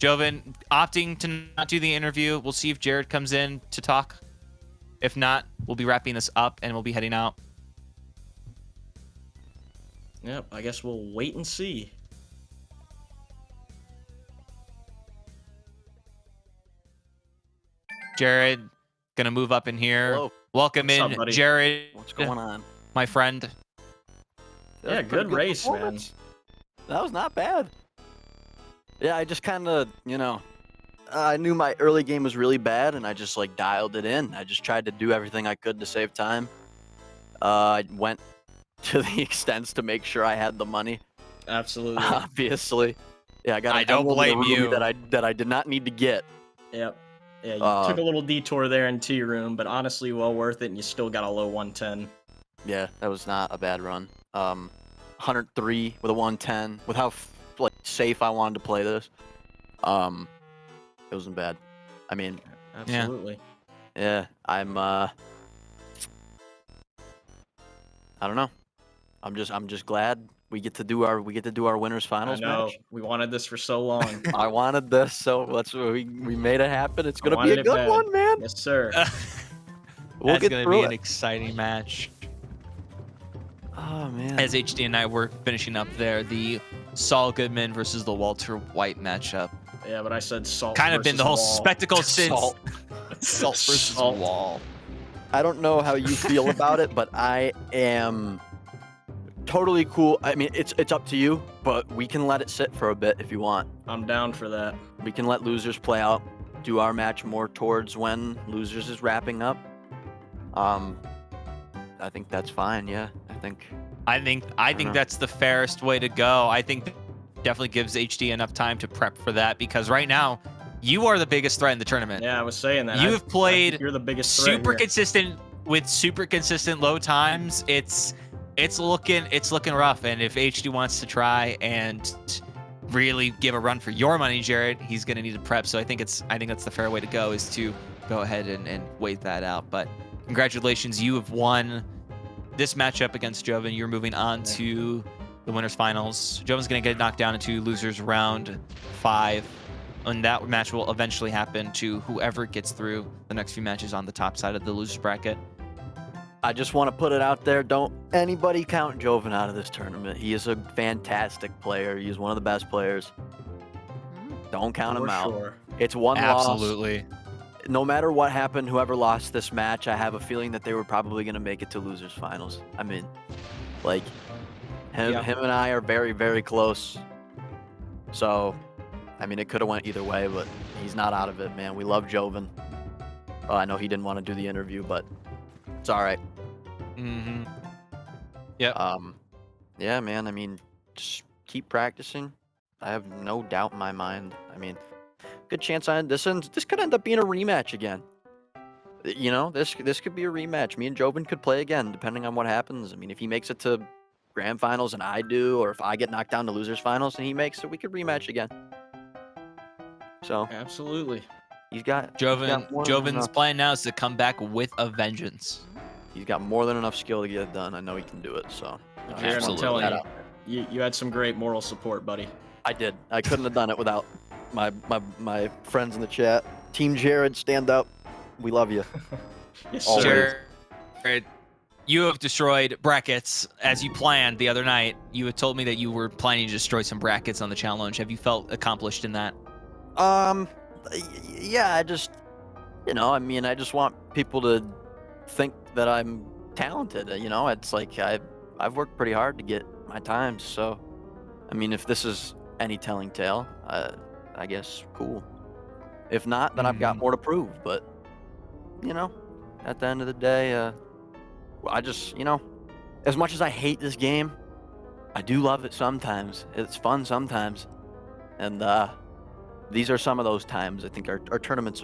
Jovin opting to not do the interview. We'll see if Jared comes in to talk. If not, we'll be wrapping this up and we'll be heading out. Yep, I guess we'll wait and see. Jared, gonna move up in here. Hello. Welcome What's in, up, buddy? Jared. What's going on? My friend. That Yeah, was a pretty good race, man. performance. That was not bad. Yeah, I just kind of, I knew my early game was really bad, and I just like dialed it in. I just tried to do everything I could to save time. I went to the extents to make sure I had the money. Absolutely. Obviously, yeah, I got. I an don't emerald and a blame ruby you. that I did not need to get. Yep. Yeah, you took a little detour there into your room, but honestly, well worth it, and you still got a low 110. Yeah, that was not a bad run. 103 with a 110 with how safe I wanted to play this. It wasn't bad. I mean, Absolutely. yeah, I'm I don't know. I'm just glad we get to do our winners I finals know. match. We wanted this for so long. I wanted this, so that's what we made it happen. It's gonna be wanted a it good bad. one, man. Yes, sir. We'll That's get gonna through be an it. exciting match. Oh man. As HD and I were finishing up there, the Saul Goodman versus the Walter White matchup. Yeah, but I said salt. Kind of been the whole versus wall. spectacle since Salt. Salt versus Salt. Wall. I don't know how you feel about it, but I am totally cool. I mean, it's up to you, but we can let it sit for a bit if you want. I'm down for that. We can let losers play out, do our match more towards when losers is wrapping up. I think that's fine. Yeah, I think know. that's the fairest way to go. I think definitely gives HD enough time to prep for that because right now you are the biggest threat in the tournament. Yeah, I was saying that. You I have think played You're the biggest threat super here. consistent with super consistent low times. It's looking rough, and if HD wants to try and really give a run for your money, Jared, he's gonna need to prep. So I think that's the fair way to go, is to go ahead and wait that out. But congratulations, you have won this matchup against Jovin. You're moving on to the winners finals. Jovin's gonna get knocked down into losers round 5. And that match will eventually happen to whoever gets through the next few matches on the top side of the losers bracket. I just want to put it out there. Don't anybody count Jovin out of this tournament. He is a fantastic player. He is one of the best players. Don't count him For out. sure. It's one loss. Absolutely. No matter what happened, whoever lost this match, I have a feeling that they were probably going to make it to losers finals. I mean, like him and I are very, very close. So, I mean, it could have went either way, but he's not out of it, man. We love Jovin. Well, I know he didn't want to do the interview, but it's all right. Mm-hmm. Yep. Yeah, man. I mean, just keep practicing. I have no doubt in my mind. I mean, good chance this could end up being a rematch again. You know, this could be a rematch. Me and Jovin could play again, depending on what happens. I mean, if he makes it to grand finals and I do, or if I get knocked down to losers finals and he makes it, we could rematch again. So Absolutely. he's got Jovin's enough. plan now is to come back with a vengeance. He's got more than enough skill to get it done. I know he can do it. So Jared, I'm Absolutely. telling you, you had some great moral support, buddy. I did. I couldn't have done it without my friends in the chat. Team Jared, stand up. We love you. Yes, Always. sir. Jared, you have destroyed brackets as you planned the other night. You had told me that you were planning to destroy some brackets on the challenge. Have you felt accomplished in that? Yeah, I just, I mean, I just want people to think that I'm talented. It's like I've worked pretty hard to get my times. So, I mean, if this is any telling tale, I guess cool. If not, then I've got more to prove. But, at the end of the day, I just, as much as I hate this game, I do love it sometimes. It's fun sometimes. And these are some of those times. I think our tournaments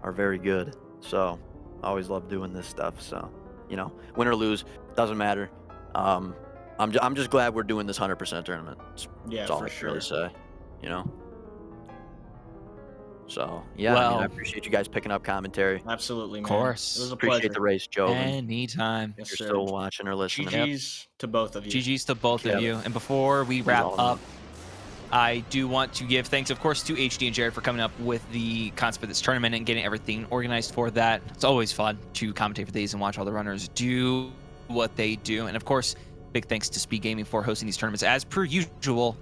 are very good. So I always love doing this stuff. So, win or lose, doesn't matter. I'm just glad we're doing this 100% tournament. That's all I can really say, So, yeah, I mean, I appreciate you guys picking up commentary. Absolutely, man. Of course. It was a Appreciate pleasure. the race, Joe. Anytime. Yes, You're sir. still watching or listening. GG's to both of you. GG's to both Yeah. of you. And before we wrap all up, I do want to give thanks, of course, to HD and Jared for coming up with the concept of this tournament and getting everything organized for that. It's always fun to commentate for these and watch all the runners do what they do. And of course, big thanks to SpeedGaming for hosting these tournaments. As per usual,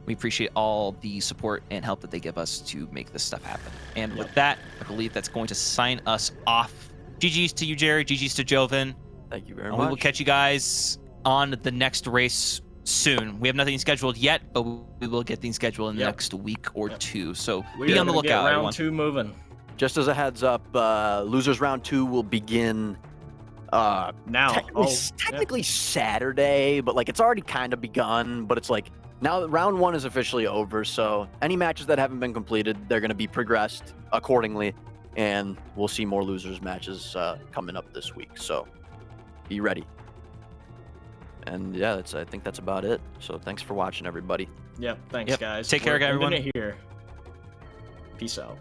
we appreciate all the support and help that they give us to make this stuff happen. And with that, I believe that's going to sign us off. GG's to you, Jared. GG's to Jovin. Thank you very And much. we will catch you guys on the next race soon. We have nothing scheduled yet, but we will get things scheduled in the next week or two. So be on the lookout, round everyone. 2 moving. Just as a heads up, losers round 2 will begin Now. technically Saturday, but like it's already kind of begun. But it's like now round 1 is officially over, so any matches that haven't been completed, they're going to be progressed accordingly, and we'll see more losers matches coming up this week. So be ready. And yeah, I think that's about it. So thanks for watching, everybody. Yep. Thanks, guys. Take care, We're everyone. ending it here. Peace out.